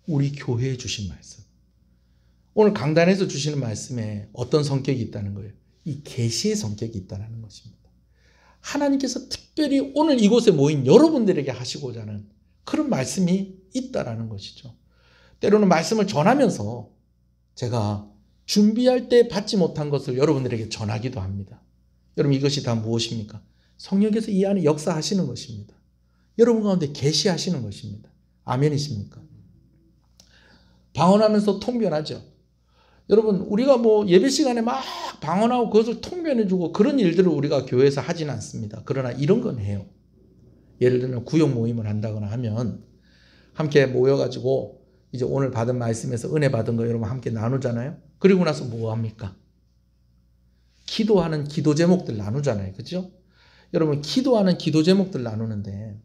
우리 교회에 주신 말씀. 오늘 강단에서 주시는 말씀에 어떤 성격이 있다는 거예요? 이 계시의 성격이 있다는 것입니다. 하나님께서 특별히 오늘 이곳에 모인 여러분들에게 하시고자 하는 그런 말씀이 있다라는 것이죠. 때로는 말씀을 전하면서 제가 준비할 때 받지 못한 것을 여러분들에게 전하기도 합니다. 여러분 이것이 다 무엇입니까? 성령께서 이 안에 역사하시는 것입니다. 여러분 가운데 계시하시는 것입니다. 아멘이십니까? 방언하면서 통변하죠. 여러분 우리가 뭐 예배 시간에 막 방언하고 그것을 통변해주고 그런 일들을 우리가 교회에서 하지는 않습니다. 그러나 이런 건 해요. 예를 들면 구역 모임을 한다거나 하면 함께 모여가지고 이제 오늘 받은 말씀에서 은혜 받은 거 여러분 함께 나누잖아요. 그리고 나서 뭐 합니까? 기도하는 기도 제목들 나누잖아요. 그죠? 여러분 기도하는 기도 제목들 나누는데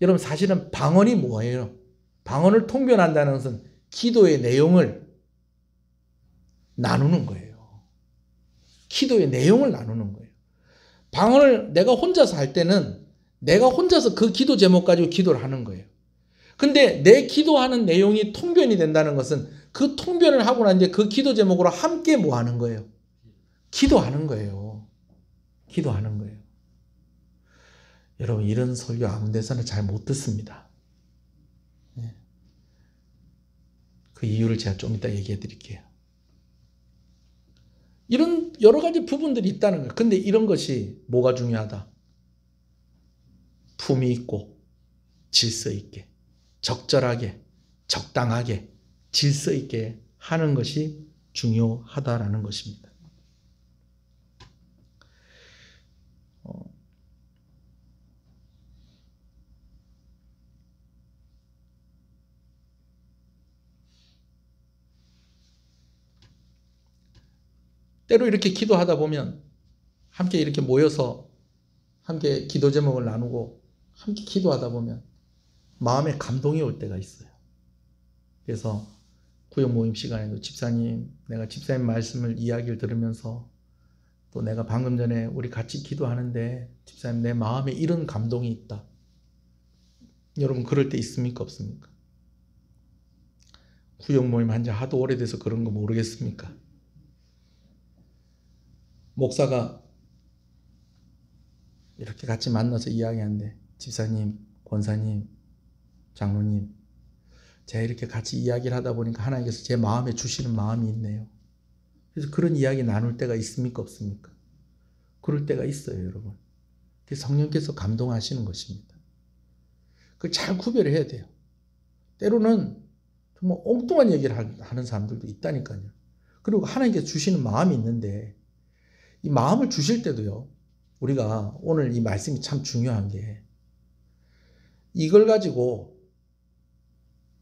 여러분 사실은 방언이 뭐예요? 방언을 통변한다는 것은 기도의 내용을 나누는 거예요. 기도의 내용을 나누는 거예요. 방언을 내가 혼자서 할 때는 내가 혼자서 그 기도 제목 가지고 기도를 하는 거예요. 근데 내 기도하는 내용이 통변이 된다는 것은 그 통변을 하고 난 뒤에 그 기도 제목으로 함께 뭐 하는 거예요? 기도하는 거예요. 기도하는 거예요. 여러분 이런 설교 아무 데서는 잘 못 듣습니다. 그 이유를 제가 좀 이따 얘기해 드릴게요. 이런 여러 가지 부분들이 있다는 거예요. 근데 이런 것이 뭐가 중요하다? 품이 있고 질서 있게 적절하게 적당하게 질서 있게 하는 것이 중요하다라는 것입니다. 때로 이렇게 기도하다 보면 함께 이렇게 모여서 함께 기도 제목을 나누고 함께 기도하다 보면 마음에 감동이 올 때가 있어요. 그래서 구역 모임 시간에도 집사님, 내가 집사님 말씀을 이야기를 들으면서 또 내가 방금 전에 우리 같이 기도하는데 집사님 내 마음에 이런 감동이 있다. 여러분 그럴 때 있습니까? 없습니까? 구역 모임 한 지 하도 오래돼서 그런 거 모르겠습니까? 목사가 이렇게 같이 만나서 이야기하는데 집사님, 권사님, 장로님 제가 이렇게 같이 이야기를 하다 보니까 하나님께서 제 마음에 주시는 마음이 있네요. 그래서 그런 이야기 나눌 때가 있습니까? 없습니까? 그럴 때가 있어요, 여러분. 그래서 성령께서 감동하시는 것입니다. 그걸 잘 구별해야 돼요. 때로는 정말 엉뚱한 얘기를 하는 사람들도 있다니까요. 그리고 하나님께서 주시는 마음이 있는데 이 마음을 주실 때도요. 우리가 오늘 이 말씀이 참 중요한 게 이걸 가지고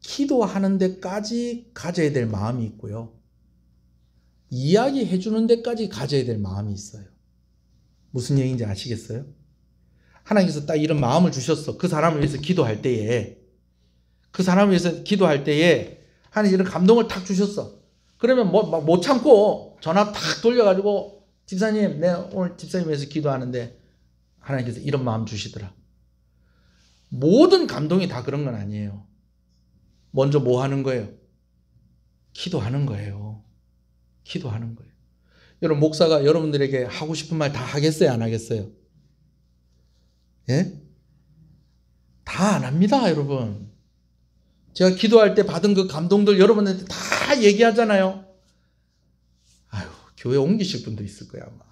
기도하는 데까지 가져야 될 마음이 있고요. 이야기해 주는 데까지 가져야 될 마음이 있어요. 무슨 얘기인지 아시겠어요? 하나님께서 딱 이런 마음을 주셨어. 그 사람을 위해서 기도할 때에 하나님 이런 감동을 탁 주셨어. 그러면 못 참고 전화 탁 돌려가지고 집사님, 내가 오늘 집사님 위해서 기도하는데 하나님께서 이런 마음 주시더라. 모든 감동이 다 그런 건 아니에요. 먼저 뭐 하는 거예요? 기도하는 거예요. 기도하는 거예요. 여러분 목사가 여러분들에게 하고 싶은 말 다 하겠어요? 안 하겠어요? 예? 다 안 합니다, 여러분. 제가 기도할 때 받은 그 감동들 여러분한테 다 얘기하잖아요. 아유, 교회 옮기실 분도 있을 거야 아마.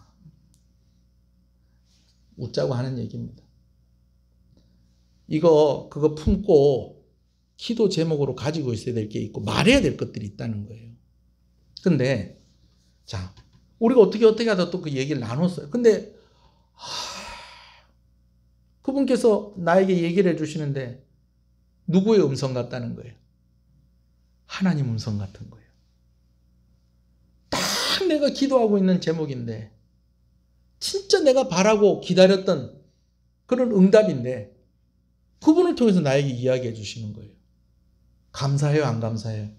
웃자고 하는 얘기입니다. 그거 품고 기도 제목으로 가지고 있어야 될 게 있고 말해야 될 것들이 있다는 거예요. 근데 자 우리가 어떻게 하다 또 그 얘기를 나눴어요. 근데 그분께서 나에게 얘기를 해주시는데 누구의 음성 같다는 거예요? 하나님 음성 같은 거예요. 딱 내가 기도하고 있는 제목인데 진짜 내가 바라고 기다렸던 그런 응답인데 그분을 통해서 나에게 이야기해 주시는 거예요. 감사해요? 안 감사해요?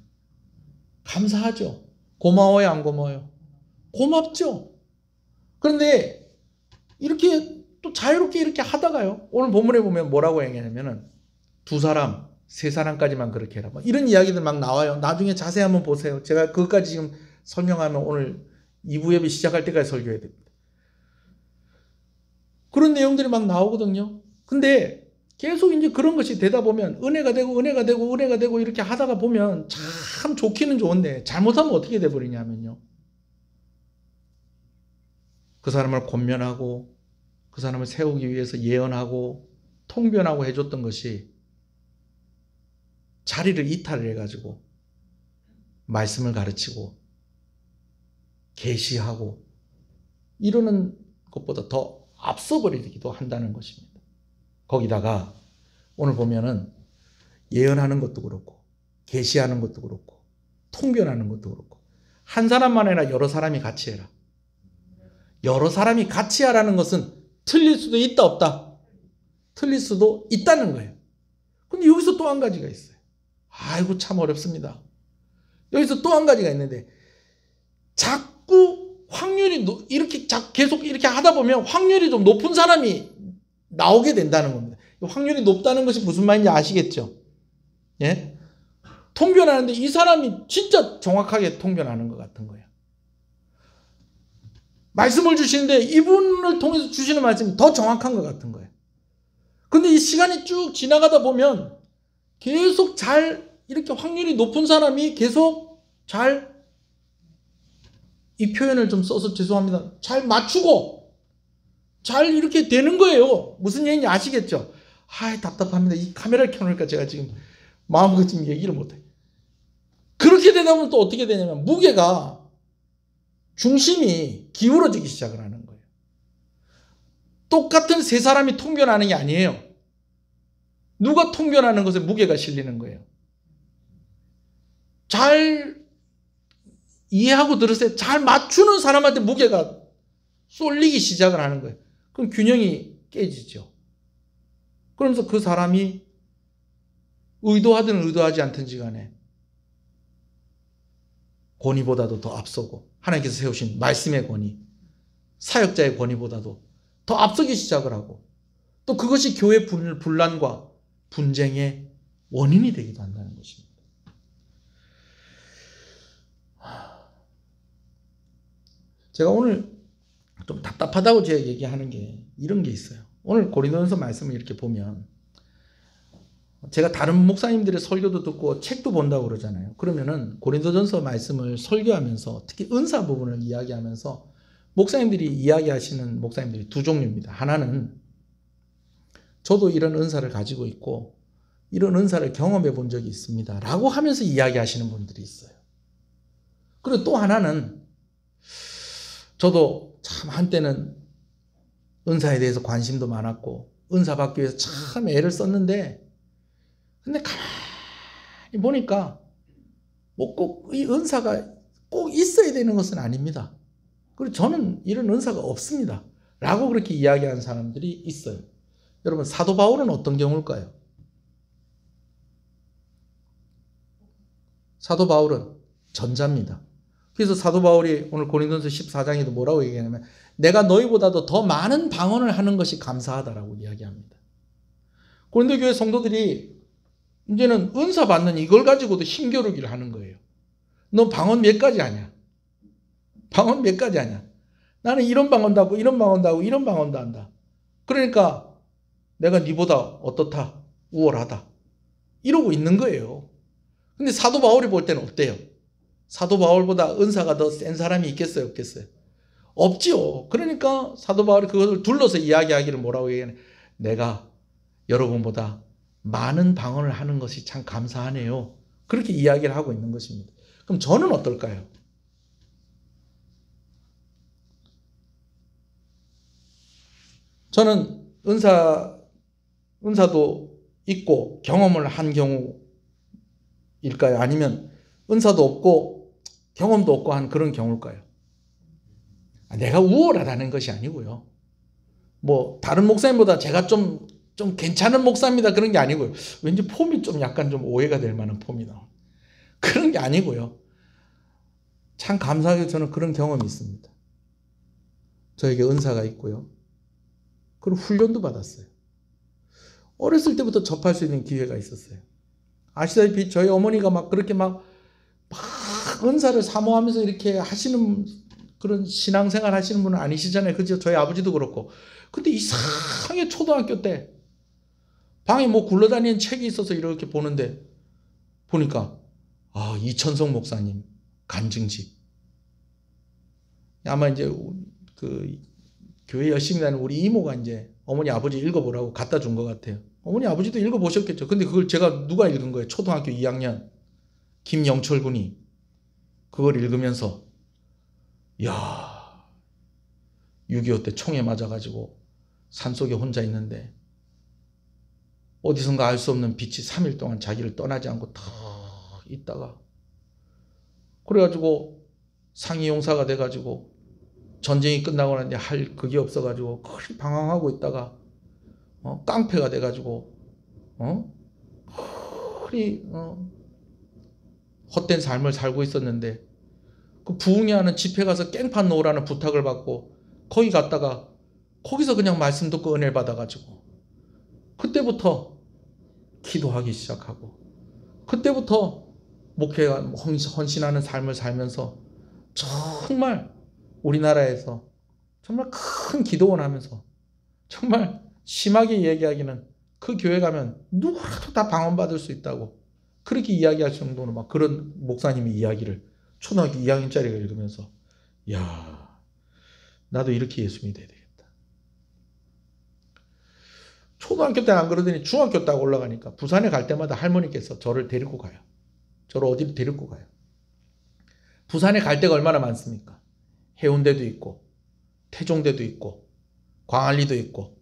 감사하죠. 고마워요? 안 고마워요? 고맙죠. 그런데 이렇게 또 자유롭게 이렇게 하다가요. 오늘 본문에 보면 뭐라고 얘기하냐면은 2사람, 3사람까지만 그렇게 해라. 이런 이야기들 막 나와요. 나중에 자세히 한번 보세요. 제가 그것까지 지금 설명하면 오늘 2부 예배 시작할 때까지 설교해야 됩니다. 그런 내용들이 막 나오거든요. 근데 계속 이제 그런 것이 되다 보면 은혜가 되고 은혜가 되고 은혜가 되고 이렇게 하다가 보면 참 좋기는 좋은데 잘못하면 어떻게 돼버리냐면요. 그 사람을 권면하고 그 사람을 세우기 위해서 예언하고 통변하고 해줬던 것이 자리를 이탈을 해가지고 말씀을 가르치고 계시하고 이러는 것보다 더 앞서버리기도 한다는 것입니다. 거기다가 오늘 보면은 예언하는 것도 그렇고 계시하는 것도 그렇고 통변하는 것도 그렇고 한 사람만 해라 여러 사람이 같이 해라. 여러 사람이 같이 하라는 것은 틀릴 수도 있다 없다? 틀릴 수도 있다는 거예요. 근데 여기서 또 한 가지가 있어요. 아이고 참 어렵습니다. 여기서 또 한 가지가 있는데 자꾸 확률이 이렇게 계속 이렇게 하다 보면 확률이 좀 높은 사람이 나오게 된다는 겁니다. 확률이 높다는 것이 무슨 말인지 아시겠죠? 예? 통변하는데 이 사람이 진짜 정확하게 통변하는 것 같은 거예요. 말씀을 주시는데 이분을 통해서 주시는 말씀이 더 정확한 것 같은 거예요. 근데 이 시간이 쭉 지나가다 보면 계속 잘 이렇게 확률이 높은 사람이 계속 잘 이 표현을 좀 써서 죄송합니다. 잘 맞추고 잘 이렇게 되는 거예요. 무슨 얘기인지 아시겠죠? 아이 답답합니다. 이 카메라를 켜놓으니까 제가 지금 마음껏 지금 얘기를 못해. 그렇게 되다 보면 또 어떻게 되냐면 무게가 중심이 기울어지기 시작을 하는 거예요. 똑같은 3사람이 통변하는 게 아니에요. 누가 통변하는 것에 무게가 실리는 거예요. 잘 이해하고 들으세요. 잘 맞추는 사람한테 무게가 쏠리기 시작을 하는 거예요. 그럼 균형이 깨지죠. 그러면서 그 사람이 의도하든 의도하지 않든지 간에 권위보다도 더 앞서고 하나님께서 세우신 말씀의 권위, 사역자의 권위보다도 더 앞서기 시작을 하고 또 그것이 교회 분란과 분쟁의 원인이 되기도 한다는 것입니다. 제가 오늘 좀 답답하다고 제가 얘기하는 게 이런 게 있어요. 오늘 고린도전서 말씀을 이렇게 보면 제가 다른 목사님들의 설교도 듣고 책도 본다고 그러잖아요. 그러면은 고린도전서 말씀을 설교하면서 특히 은사 부분을 이야기하면서 목사님들이 이야기하시는 목사님들이 2종류입니다. 하나는 저도 이런 은사를 가지고 있고 이런 은사를 경험해 본 적이 있습니다 라고 하면서 이야기하시는 분들이 있어요. 그리고 또 하나는 저도 참 한때는 은사에 대해서 관심도 많았고 은사 받기 위해서 참 애를 썼는데 근데 가만히 보니까 뭐 꼭 이 은사가 꼭 있어야 되는 것은 아닙니다. 그리고 저는 이런 은사가 없습니다 라고 그렇게 이야기하는 사람들이 있어요. 여러분 사도 바울은 어떤 경우일까요? 사도 바울은 전자입니다. 그래서 사도 바울이 오늘 고린도전서 14장에도 뭐라고 얘기하냐면 내가 너희보다도 더 많은 방언을 하는 것이 감사하다라고 이야기합니다. 고린도 교회 성도들이 이제는 은사 받는 이걸 가지고도 힘겨루기를 하는 거예요. 너 방언 몇 가지 하냐? 방언 몇 가지 하냐? 나는 이런 방언도 하고 이런 방언도 하고 이런 방언도 한다. 그러니까 내가 네보다 어떻다? 우월하다. 이러고 있는 거예요. 근데 사도 바울이 볼 때는 어때요? 사도 바울보다 은사가 더 센 사람이 있겠어요? 없겠어요? 없지요. 그러니까 사도 바울이 그것을 둘러서 이야기하기를 뭐라고 얘기하냐? 내가 여러분보다 많은 방언을 하는 것이 참 감사하네요. 그렇게 이야기를 하고 있는 것입니다. 그럼 저는 어떨까요? 저는 은사도 있고 경험을 한 경우일까요? 아니면 은사도 없고 경험도 없고 한 그런 경우일까요? 내가 우월하다는 것이 아니고요. 뭐 다른 목사님보다 제가 좀 괜찮은 목사입니다 그런 게 아니고요. 왠지 폼이 좀 약간 좀 오해가 될 만한 폼이 나와요. 그런 게 아니고요. 참 감사하게 저는 그런 경험이 있습니다. 저에게 은사가 있고요. 그리고 훈련도 받았어요. 어렸을 때부터 접할 수 있는 기회가 있었어요. 아시다시피 저희 어머니가 막 그렇게 막 은사를 사모하면서 이렇게 하시는 그런 신앙생활 하시는 분은 아니시잖아요. 그죠? 저희 아버지도 그렇고. 근데 이상하게 초등학교 때 방에 뭐 굴러다니는 책이 있어서 이렇게 보는데 보니까 이천성 목사님 간증집. 아마 이제 그 교회 열심히 다니는 우리 이모가 이제 어머니 아버지 읽어보라고 갖다 준 것 같아요. 어머니 아버지도 읽어보셨겠죠. 근데 그걸 누가 읽은 거예요? 초등학교 2학년 김영철 군이 그걸 읽으면서 6.25 때 총에 맞아가지고 산속에 혼자 있는데 어디선가 알 수 없는 빛이 3일 동안 자기를 떠나지 않고 탁 있다가 그래가지고 상위용사가 돼가지고 전쟁이 끝나고 나니 할 그게 없어가지고 그리 방황하고 있다가 깡패가 돼가지고 그리 헛된 삶을 살고 있었는데 그 부흥회 하는 집회 가서 깽판 놓으라는 부탁을 받고 거기 갔다가 거기서 그냥 말씀 듣고 은혜를 받아가지고 그때부터 기도하기 시작하고 그때부터 목회가 헌신하는 삶을 살면서 정말 우리나라에서 정말 큰 기도원 하면서 정말 심하게 얘기하기는 그 교회 가면 누구라도 다 방언받을 수 있다고 그렇게 이야기할 정도로 막 그런 목사님이 이야기를 초등학교 2학년짜리가 읽으면서 나도 이렇게 예수 믿어야 되겠다. 초등학교 때는 안 그러더니 중학교 딱 올라가니까 부산에 갈 때마다 할머니께서 저를 데리고 가요. 저를 어디로 데리고 가요. 부산에 갈 데가 얼마나 많습니까? 해운대도 있고 태종대도 있고 광안리도 있고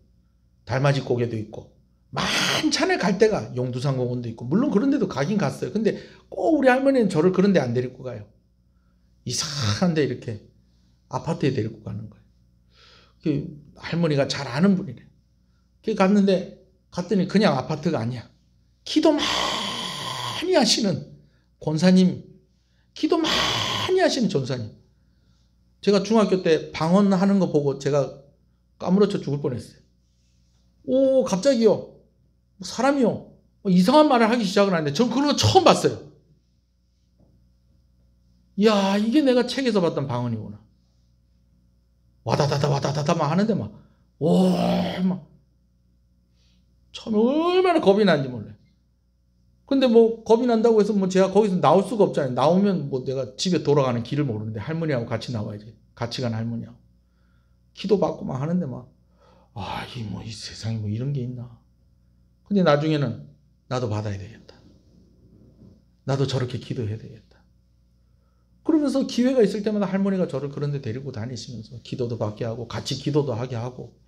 달맞이 고개도 있고 많잖아요. 갈 데가 용두산 공원도 있고 물론 그런 데도 가긴 갔어요. 근데 꼭 우리 할머니는 저를 그런 데 안 데리고 가요. 이상한 데 이렇게 아파트에 데리고 가는 거예요. 그 할머니가 잘 아는 분이래. 갔더니 그냥 아파트가 아니야. 기도 많이 하시는 권사님, 기도 많이 하시는 전사님. 제가 중학교 때 방언하는 거 보고 제가 까무러쳐 죽을 뻔했어요. 갑자기요. 사람이요. 이상한 말을 하기 시작을 하는데 전 그런 거 처음 봤어요. 이게 내가 책에서 봤던 방언이구나. 와다다다 막 하는데 처음에 얼마나 겁이 난지 몰라요. 근데 겁이 난다고 해서 제가 거기서 나올 수가 없잖아요. 나오면 내가 집에 돌아가는 길을 모르는데 할머니하고 같이 나와야지. 같이 간 할머니하고. 기도 받고 막 하는데 이 세상에 이런 게 있나. 근데 나중에는 나도 받아야 되겠다. 나도 저렇게 기도해야 되겠다. 그러면서 기회가 있을 때마다 할머니가 저를 그런 데 데리고 다니시면서 기도도 받게 하고 같이 기도도 하게 하고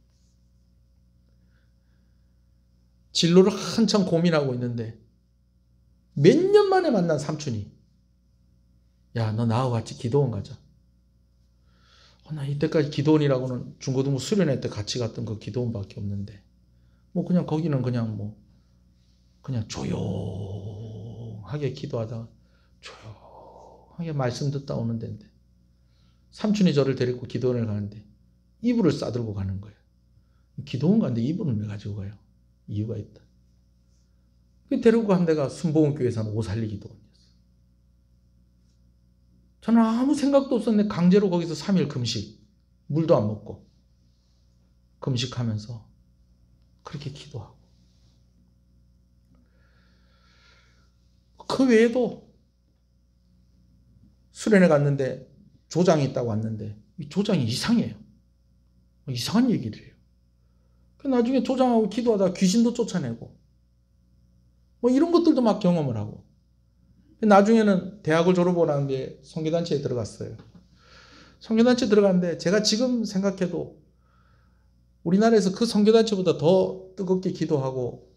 진로를 한참 고민하고 있는데 몇 년 만에 만난 삼촌이 너 나하고 같이 기도원 가자. 나 이때까지 기도원이라고는 중고등부 수련회 때 같이 갔던 그 기도원밖에 없는데 그냥 거기는 그냥 조용하게 기도하다가 조용하게 말씀 듣다 오는 데인데 삼촌이 저를 데리고 기도원을 가는데 이불을 싸들고 가는 거예요. 기도원 가는데 이불을 왜 가지고 가요? 이유가 있다. 데리고 간 데가 순복음교회 산 오살리 기도원이었어요. 저는 아무 생각도 없었는데 강제로 거기서 3일 금식, 물도 안 먹고 금식하면서 그렇게 기도하고 그 외에도 수련회 갔는데 조장이 있다고 왔는데 이 조장이 이상해요. 이상한 얘기를 해요. 나중에 조장하고 기도하다가 귀신도 쫓아내고 이런 것들도 막 경험을 하고 나중에는 대학을 졸업하고 난 뒤에 선교단체에 들어갔어요. 선교단체 들어갔는데 제가 지금 생각해도 우리나라에서 그 선교단체보다 더 뜨겁게 기도하고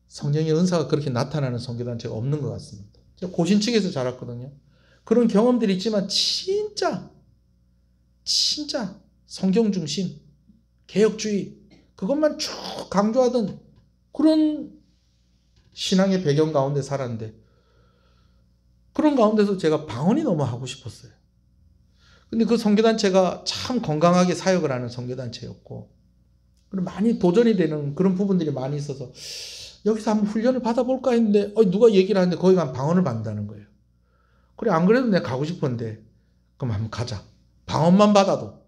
성령의 은사가 그렇게 나타나는 선교단체가 없는 것 같습니다. 제가 고신측에서 자랐거든요. 그런 경험들이 있지만 진짜 성경 중심, 개혁주의 그것만 쭉 강조하던 그런 신앙의 배경 가운데 살았는데 그런 가운데서 제가 방언이 너무 하고 싶었어요. 근데 그 선교단체가 참 건강하게 사역을 하는 선교단체였고, 그리고 많이 도전이 되는 그런 부분들이 많이 있어서 여기서 한번 훈련을 받아볼까 했는데 누가 얘기를 하는데 거기 가면 방언을 받는다는 거예요. 그래, 안 그래도 내가 가고 싶었는데 그럼 한번 가자. 방언만 받아도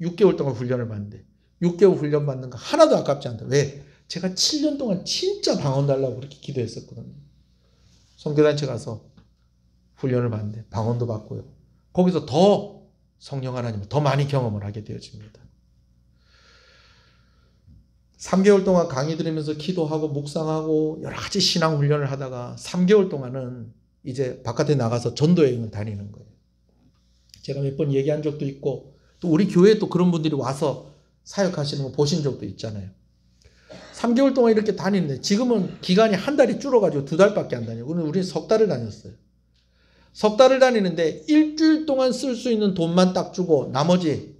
6개월 동안 훈련을 받는데 6개월 훈련 받는 거 하나도 아깝지 않다. 왜? 제가 7년 동안 진짜 방언 달라고 그렇게 기도했었거든요. 선교단체 가서 훈련을 받는데 방언도 받고요. 거기서 더 성령 하나님을 더 많이 경험을 하게 되어집니다. 3개월 동안 강의 들으면서 기도하고 묵상하고 여러 가지 신앙 훈련을 하다가 3개월 동안은 이제 바깥에 나가서 전도 여행을 다니는 거예요. 제가 몇 번 얘기한 적도 있고 또 우리 교회에 또 그런 분들이 와서 사역하시는 거 보신 적도 있잖아요. 3개월 동안 이렇게 다니는데 지금은 기간이 한 달이 줄어가지고 2달밖에 안 다녀요. 우리는 석 달을 다녔어요. 석 달을 다니는데 일주일 동안 쓸 수 있는 돈만 딱 주고 나머지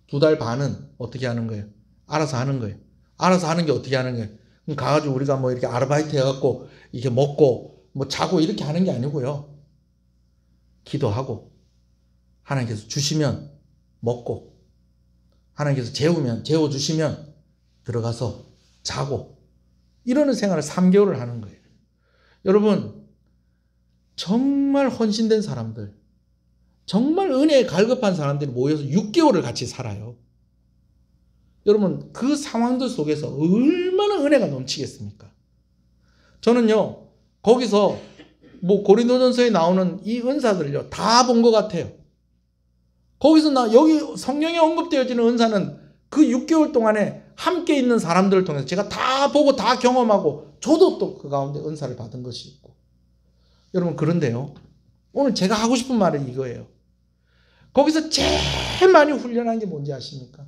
2달 반은 어떻게 하는 거예요? 알아서 하는 거예요. 알아서 하는 게 어떻게 하는 거예요? 그럼 가가지고 우리가 뭐 이렇게 아르바이트 해갖고 이게 먹고 뭐 자고 이렇게 하는 게 아니고요. 기도하고 하나님께서 주시면 먹고 하나님께서 재워주시면 들어가서 자고 이러는 생활을 3개월을 하는 거예요. 여러분 정말 헌신된 사람들, 정말 은혜에 갈급한 사람들이 모여서 6개월을 같이 살아요. 여러분 그 상황들 속에서 얼마나 은혜가 넘치겠습니까? 저는요 거기서 뭐 고린도전서에 나오는 이 은사들을요 다 본 것 같아요. 거기서 여기 성령에 언급되어지는 은사는 그 6개월 동안에 함께 있는 사람들을 통해서 제가 다 보고 다 경험하고 저도 또 그 가운데 은사를 받은 것이 있고. 여러분 그런데요 오늘 제가 하고 싶은 말은 이거예요. 거기서 제일 많이 훈련한 게 뭔지 아십니까?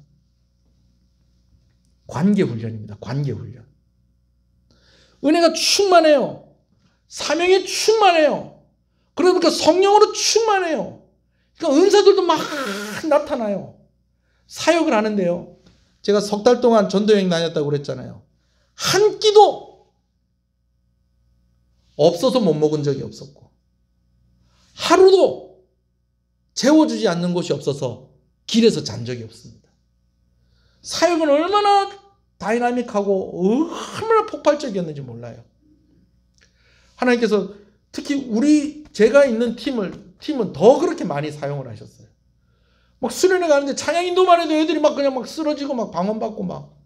관계훈련입니다. 관계훈련. 은혜가 충만해요. 사명에 충만해요. 그러니까 성령으로 충만해요. 그러니까 은사들도 막 나타나요. 사역을 하는데요. 제가 석 달 동안 전도여행 다녔다고 그랬잖아요. 한 끼도 없어서 못 먹은 적이 없었고 하루도 재워주지 않는 곳이 없어서 길에서 잔 적이 없습니다. 사역은 얼마나 다이나믹하고 얼마나 폭발적이었는지 몰라요. 하나님께서 특히 제가 있는 팀은 더 그렇게 많이 사용을 하셨어요. 막 수련회 가는데 찬양인도만 해도 애들이 막 그냥 막 쓰러지고 막 방언받고 막.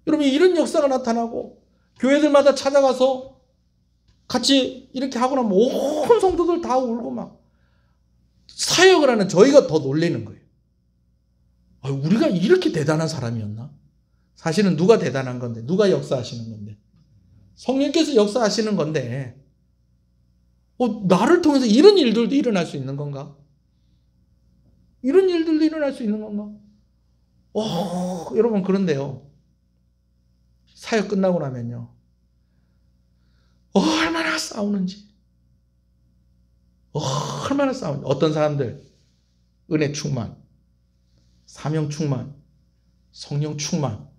여러분 이런 역사가 나타나고 교회들마다 찾아가서 같이 이렇게 하고 나면 온 성도들 다 울고 막 사역을 하는 저희가 더 놀라는 거예요. 우리가 이렇게 대단한 사람이었나? 사실은 누가 대단한 건데 누가 역사하시는 건데 성령께서 역사하시는 건데 나를 통해서 이런 일들도 일어날 수 있는 건가? 이런 일들도 일어날 수 있는 건가? 여러분 그런데요 사역 끝나고 나면요 얼마나 싸우는지 어떤 사람들 은혜 충만, 사명 충만, 성령 충만,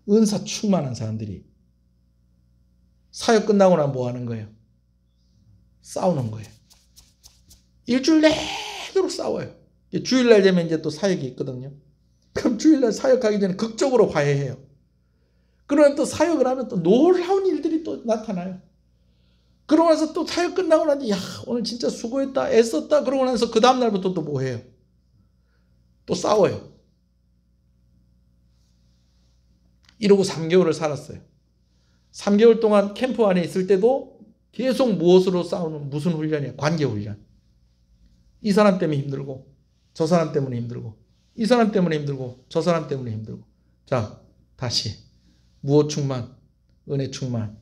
은사 충만한 사람들이 사역 끝나고 나면 뭐 하는 거예요? 싸우는 거예요. 일주일 내도록 싸워요. 주일날 되면 이제 또 사역이 있거든요. 그럼 주일날 사역하기 전에 극적으로 화해해요. 그러면 또 사역을 하면 또 놀라운 일들이 또 나타나요. 그러고 나서 또 사역 끝나고 나니 오늘 진짜 수고했다 애썼다 그러고 나서 그 다음날부터 또 뭐 해요? 또 싸워요. 이러고 3개월을 살았어요. 3개월 동안 캠프 안에 있을 때도 계속 무엇으로 싸우는 무슨 훈련이에요? 관계훈련. 이 사람 때문에 힘들고 저 사람 때문에 힘들고 이 사람 때문에 힘들고 저 사람 때문에 힘들고. 자 다시 무엇 충만, 은혜 충만,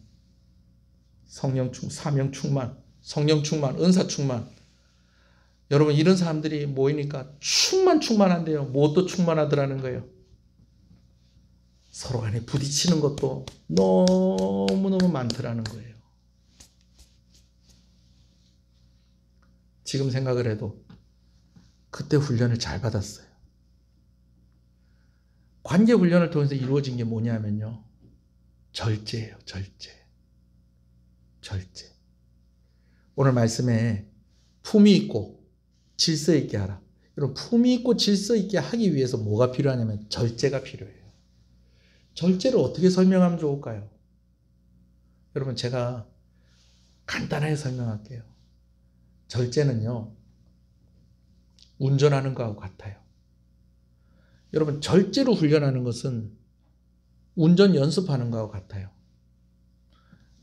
성령 충만, 사명 충만, 성령 충만, 은사 충만. 여러분 이런 사람들이 모이니까 충만한데요. 무엇도 충만하더라는 거예요. 서로 간에 부딪히는 것도 너무너무 많더라는 거예요. 지금 생각을 해도 그때 훈련을 잘 받았어요. 관계 훈련을 통해서 이루어진 게 뭐냐면요. 절제예요. 절제. 오늘 말씀에 품위 있고 질서 있게 하라. 여러분, 품위 있고 질서 있게 하기 위해서 뭐가 필요하냐면 절제가 필요해요. 절제를 어떻게 설명하면 좋을까요? 여러분, 제가 간단하게 설명할게요. 절제는요, 운전하는 거하고 같아요. 여러분, 절제로 훈련하는 것은 운전 연습하는 거하고 같아요.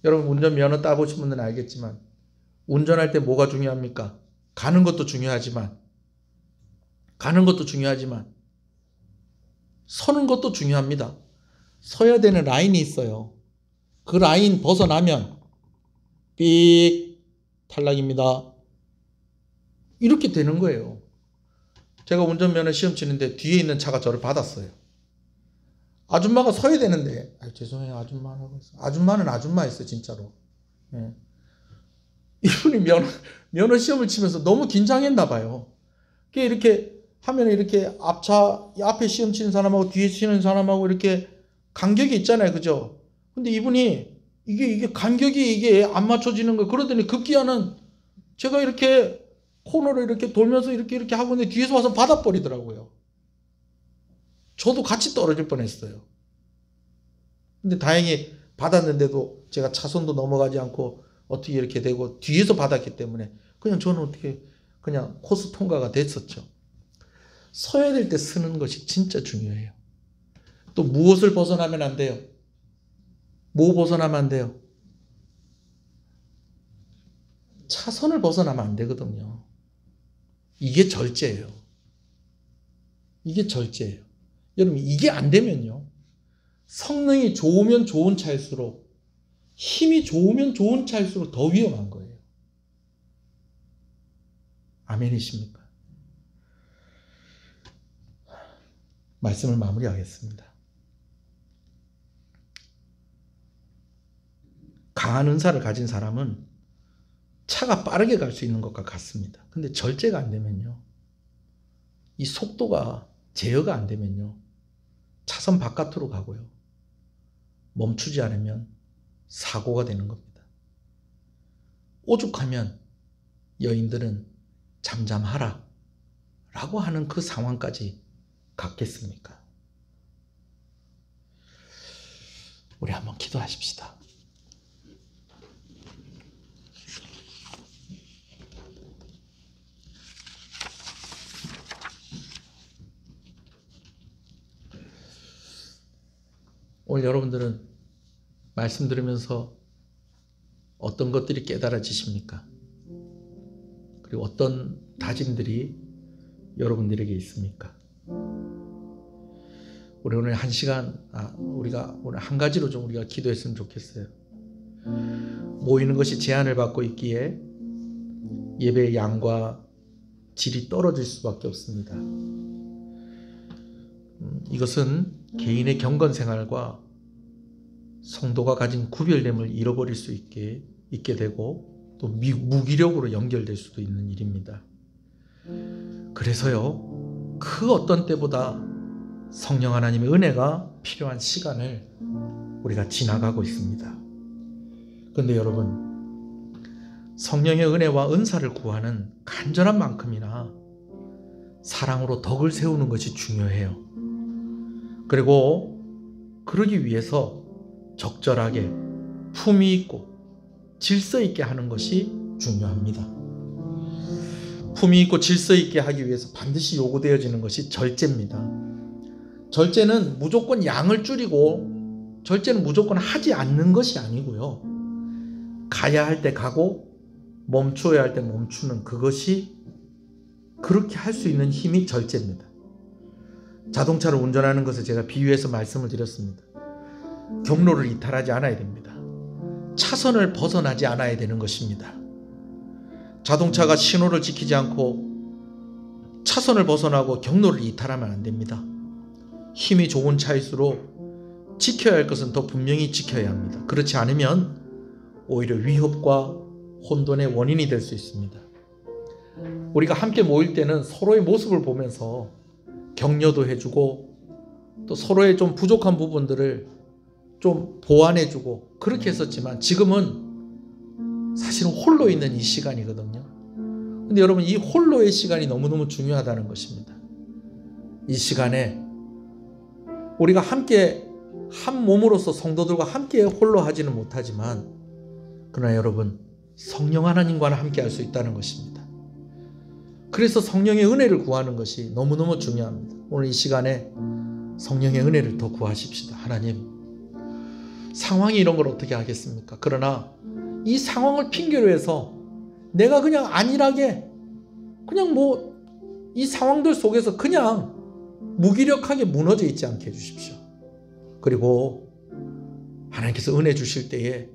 여러분, 운전면허 따보신 분들은 알겠지만 운전할 때 뭐가 중요합니까? 가는 것도 중요하지만 서는 것도 중요합니다. 서야 되는 라인이 있어요. 그 라인 벗어나면 삑, 탈락입니다. 이렇게 되는 거예요. 제가 운전면허 시험 치는데 뒤에 있는 차가 저를 받았어요. 아줌마가 서야 되는데, 죄송해요, 아줌마라고 했어요. 아줌마는 아줌마였어요, 진짜로. 예. 이분이 면허 시험을 치면서 너무 긴장했나 봐요. 이렇게 하면 이렇게 앞에 시험 치는 사람하고 뒤에 치는 사람하고 이렇게 간격이 있잖아요, 그죠? 근데 이분이 이게 간격이 이게 안 맞춰지는 거예요. 그러더니 급기야는 제가 이렇게 코너를 이렇게 돌면서 이렇게 하고 있는데 뒤에서 와서 받아버리더라고요. 저도 같이 떨어질 뻔했어요. 근데 다행히 받았는데도 제가 차선도 넘어가지 않고 어떻게 이렇게 되고 뒤에서 받았기 때문에 그냥 저는 어떻게 그냥 코스 통과가 됐었죠. 서야 될 때 서는 것이 진짜 중요해요. 또 무엇을 벗어나면 안 돼요? 뭐 벗어나면 안 돼요? 차선을 벗어나면 안 되거든요. 이게 절제예요. 여러분, 이게 안 되면요, 성능이 좋으면 좋은 차일수록, 힘이 좋으면 좋은 차일수록 더 위험한 거예요. 아멘이십니까? 말씀을 마무리하겠습니다. 강한 은사를 가진 사람은 차가 빠르게 갈 수 있는 것과 같습니다. 근데 절제가 안 되면요, 이 속도가 제어가 안 되면요, 차선 바깥으로 가고요, 멈추지 않으면 사고가 되는 겁니다. 오죽하면 여인들은 잠잠하라 라고 하는 그 상황까지 갔겠습니까? 우리 한번 기도하십시다. 오늘 여러분들은 말씀 들으면서 어떤 것들이 깨달아지십니까? 그리고 어떤 다짐들이 여러분들에게 있습니까? 우리 오늘 한 시간, 우리가 오늘 한 가지로 좀 우리가 기도했으면 좋겠어요. 모이는 것이 제한을 받고 있기에 예배의 양과 질이 떨어질 수밖에 없습니다. 이것은 개인의 경건 생활과 성도가 가진 구별됨을 잃어버릴 수 있게 되고 또 무기력으로 연결될 수도 있는 일입니다. 그래서요, 그 어떤 때보다 성령 하나님의 은혜가 필요한 시간을 우리가 지나가고 있습니다. 그런데 여러분, 성령의 은혜와 은사를 구하는 간절한 만큼이나 사랑으로 덕을 세우는 것이 중요해요. 그리고 그러기 위해서 적절하게 품위 있고 질서 있게 하는 것이 중요합니다. 품위 있고 질서 있게 하기 위해서 반드시 요구되어지는 것이 절제입니다. 절제는 무조건 양을 줄이고, 절제는 무조건 하지 않는 것이 아니고요, 가야 할 때 가고 멈추어야 할 때 멈추는 그것이, 그렇게 할 수 있는 힘이 절제입니다. 자동차를 운전하는 것을 제가 비유해서 말씀을 드렸습니다. 경로를 이탈하지 않아야 됩니다. 차선을 벗어나지 않아야 되는 것입니다. 자동차가 신호를 지키지 않고 차선을 벗어나고 경로를 이탈하면 안 됩니다. 힘이 좋은 차일수록 지켜야 할 것은 더 분명히 지켜야 합니다. 그렇지 않으면 오히려 위협과 혼돈의 원인이 될 수 있습니다. 우리가 함께 모일 때는 서로의 모습을 보면서 격려도 해주고 또 서로의 좀 부족한 부분들을 좀 보완해주고 그렇게 했었지만, 지금은 사실은 홀로 있는 이 시간이거든요. 근데 여러분, 이 홀로의 시간이 너무너무 중요하다는 것입니다. 이 시간에 우리가 함께 한 몸으로서 성도들과 함께 홀로 하지는 못하지만, 그러나 여러분, 성령 하나님과는 함께 할 수 있다는 것입니다. 그래서 성령의 은혜를 구하는 것이 너무너무 중요합니다. 오늘 이 시간에 성령의 은혜를 더 구하십시다. 하나님, 상황이 이런 걸 어떻게 하겠습니까? 그러나 이 상황을 핑계로 해서 내가 그냥 안일하게 그냥 이 상황들 속에서 그냥 무기력하게 무너져 있지 않게 해주십시오. 그리고 하나님께서 은혜 주실 때에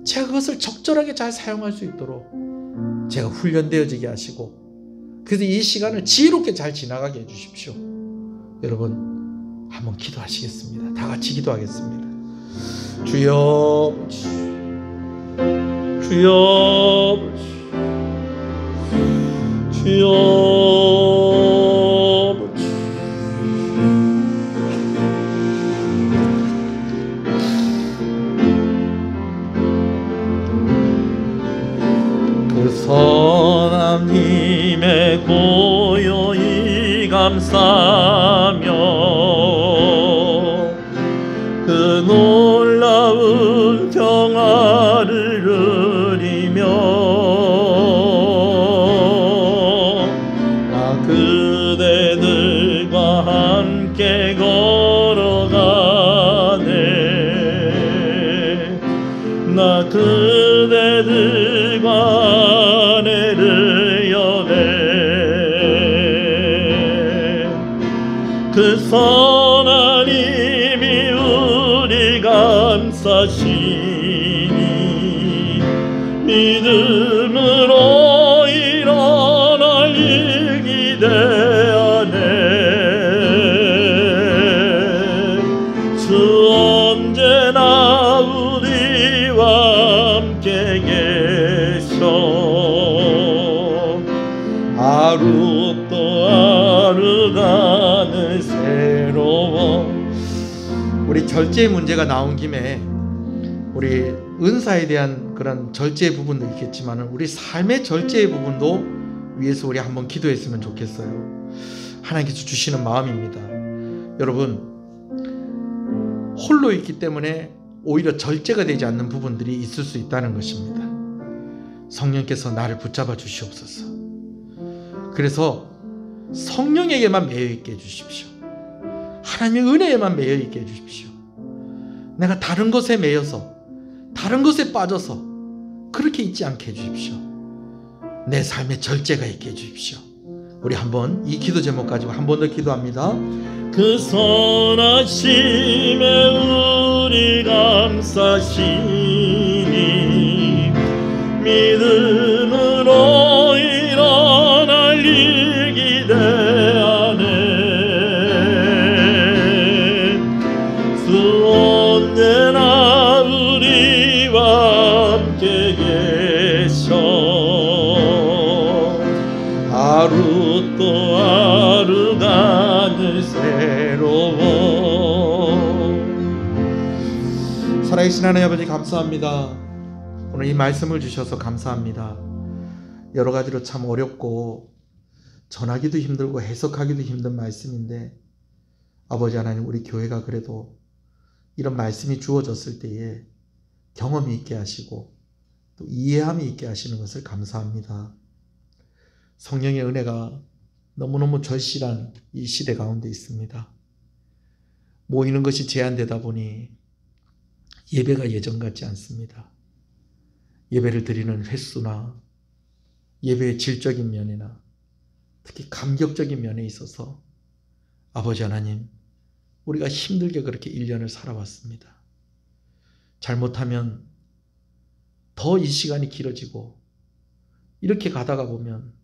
제가 그것을 적절하게 잘 사용할 수 있도록 제가 훈련되어지게 하시고, 그래서 이 시간을 지혜롭게 잘 지나가게 해주십시오. 여러분, 한번 기도하시겠습니다. 다 같이 기도하겠습니다. 주여, 주여, 주여. 그 선함님의 고요히 감사하며 그 놀라운 평화를 누리며 나 그대들과 함께 걸어가네. 나 그대들과 아내를 여네. 그 선한 힘이 우리 감싸시니 믿음으로 일어날 일 기대하네. 주 언제나 우리와 함께 계셔. 하루 또 하루가 새로워. 우리 절제의 문제가 나온 김에 우리 은사에 대한 그런 절제의 부분도 있겠지만 우리 삶의 절제의 부분도 위해서 우리 한번 기도했으면 좋겠어요. 하나님께서 주시는 마음입니다. 여러분, 홀로 있기 때문에 오히려 절제가 되지 않는 부분들이 있을 수 있다는 것입니다. 성령께서 나를 붙잡아 주시옵소서. 그래서 성령에게만 매여 있게 해주십시오. 하나님의 은혜에만 매여 있게 해주십시오. 내가 다른 것에 매여서 다른 것에 빠져서 그렇게 있지 않게 해주십시오. 내 삶에 절제가 있게 해주십시오. 우리 한번 이 기도 제목 가지고 한 번 더 기도합니다. 그 선하심에 우리 감싸시니 믿음으로 일어날 일 기대하네. 주 언제나 우리와 함께 계셔. 하루 또 하루가 늘 새로워. 살아계신 하나님 아버지, 감사합니다. 오늘 이 말씀을 주셔서 감사합니다. 여러 가지로 참 어렵고 전하기도 힘들고 해석하기도 힘든 말씀인데, 아버지 하나님, 우리 교회가 그래도 이런 말씀이 주어졌을 때에 경험이 있게 하시고 또 이해함이 있게 하시는 것을 감사합니다. 성령의 은혜가 너무너무 절실한 이 시대 가운데 있습니다. 모이는 것이 제한되다 보니 예배가 예전 같지 않습니다. 예배를 드리는 횟수나 예배의 질적인 면이나 특히 감격적인 면에 있어서 아버지 하나님, 우리가 힘들게 그렇게 1년을 살아왔습니다. 잘못하면 더 이 시간이 길어지고 이렇게 가다가 보면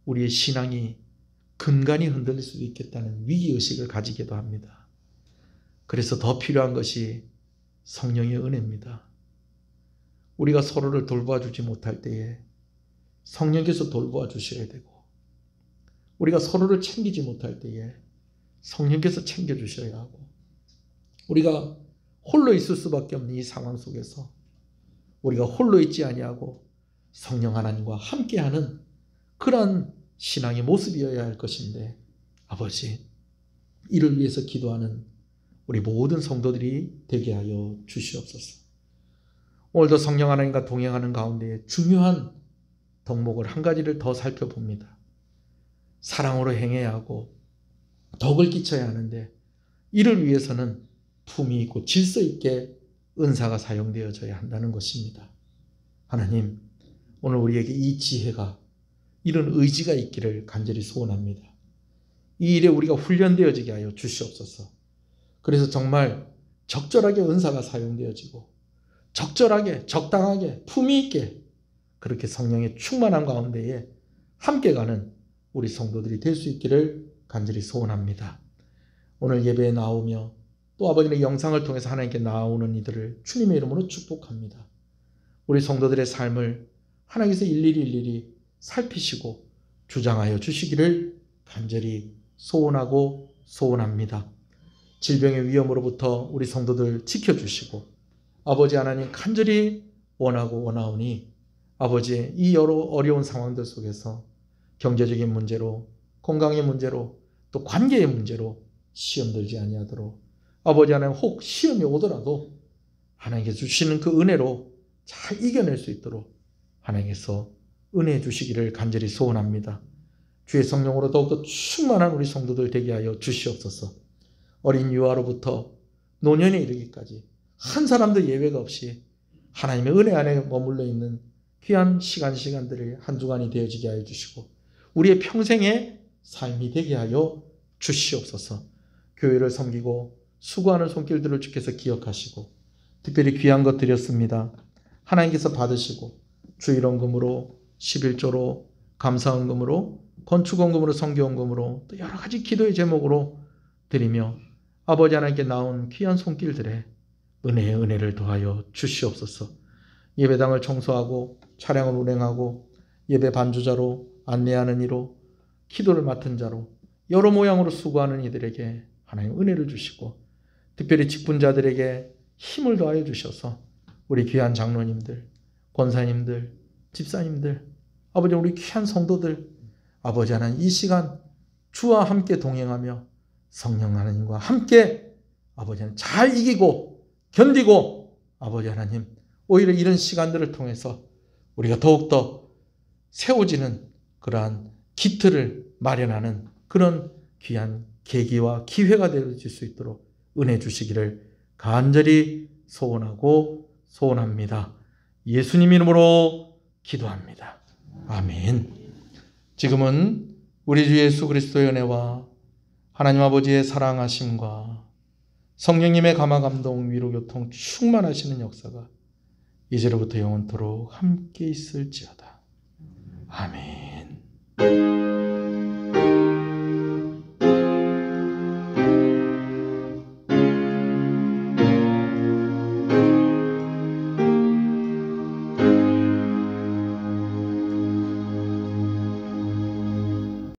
우리의 신앙이 근간이 흔들릴 수도 있겠다는 위기의식을 가지기도 합니다. 그래서 더 필요한 것이 성령의 은혜입니다. 우리가 서로를 돌보아 주지 못할 때에 성령께서 돌보아 주셔야 되고, 우리가 서로를 챙기지 못할 때에 성령께서 챙겨주셔야 하고, 우리가 홀로 있을 수밖에 없는 이 상황 속에서 우리가 홀로 있지 아니하고 성령 하나님과 함께하는 그런 신앙의 모습이어야 할 것인데 아버지, 이를 위해서 기도하는 우리 모든 성도들이 되게 하여 주시옵소서. 오늘도 성령 하나님과 동행하는 가운데 중요한 덕목을 한 가지를 더 살펴봅니다. 사랑으로 행해야 하고 덕을 끼쳐야 하는데 이를 위해서는 품위 있고 질서 있게 은사가 사용되어져야 한다는 것입니다. 하나님, 오늘 우리에게 이 지혜가, 이런 의지가 있기를 간절히 소원합니다. 이 일에 우리가 훈련되어지게 하여 주시옵소서. 그래서 정말 적절하게 은사가 사용되어지고 적절하게, 적당하게, 품위 있게 그렇게 성령의 충만한 가운데에 함께 가는 우리 성도들이 될 수 있기를 간절히 소원합니다. 오늘 예배에 나오며 또 아버지의 영상을 통해서 하나님께 나오는 이들을 주님의 이름으로 축복합니다. 우리 성도들의 삶을 하나님께서 일일이 살피시고 주장하여 주시기를 간절히 소원하고 소원합니다. 질병의 위험으로부터 우리 성도들 지켜주시고 아버지 하나님 간절히 원하고 원하오니 아버지의 이 여러 어려운 상황들 속에서 경제적인 문제로, 건강의 문제로, 또 관계의 문제로 시험 들지 아니하도록 아버지 하나님 혹 시험이 오더라도 하나님께서 주시는 그 은혜로 잘 이겨낼 수 있도록 하나님께서 은혜 주시기를 간절히 소원합니다. 주의 성령으로 더욱더 충만한 우리 성도들 되게 하여 주시옵소서. 어린 유아로부터 노년에 이르기까지 한 사람도 예외가 없이 하나님의 은혜 안에 머물러 있는 귀한 시간들이 한 주간이 되어지게 하여 주시고 우리의 평생의 삶이 되게 하여 주시옵소서. 교회를 섬기고 수고하는 손길들을 주께서 기억하시고 특별히 귀한 것 드렸습니다. 하나님께서 받으시고 주일원금으로 11조로 감사원금으로 건축원금으로 성교원금으로 또 여러 가지 기도의 제목으로 드리며 아버지 하나님께 나온 귀한 손길들에 은혜의 은혜를 더하여 주시옵소서. 예배당을 청소하고 차량을 운행하고 예배 반주자로 안내하는 이로 기도를 맡은 자로 여러 모양으로 수고하는 이들에게 하나님 은혜를 주시고 특별히 직분자들에게 힘을 더하여 주셔서 우리 귀한 장로님들, 권사님들, 집사님들, 아버지 우리 귀한 성도들 아버지 하나님 이 시간 주와 함께 동행하며 성령 하나님과 함께 아버지 하나님 잘 이기고 견디고 아버지 하나님 오히려 이런 시간들을 통해서 우리가 더욱더 세워지는 그러한 기틀을 마련하는 그런 귀한 계기와 기회가 되어질 수 있도록 은혜 주시기를 간절히 소원하고 소원합니다. 예수님 이름으로 기도합니다. 아멘. 지금은 우리 주 예수 그리스도의 은혜와 하나님 아버지의 사랑하심과 성령님의 감화 감동 위로 교통 충만하시는 역사가 이제로부터 영원토록 함께 있을지어다. 아멘.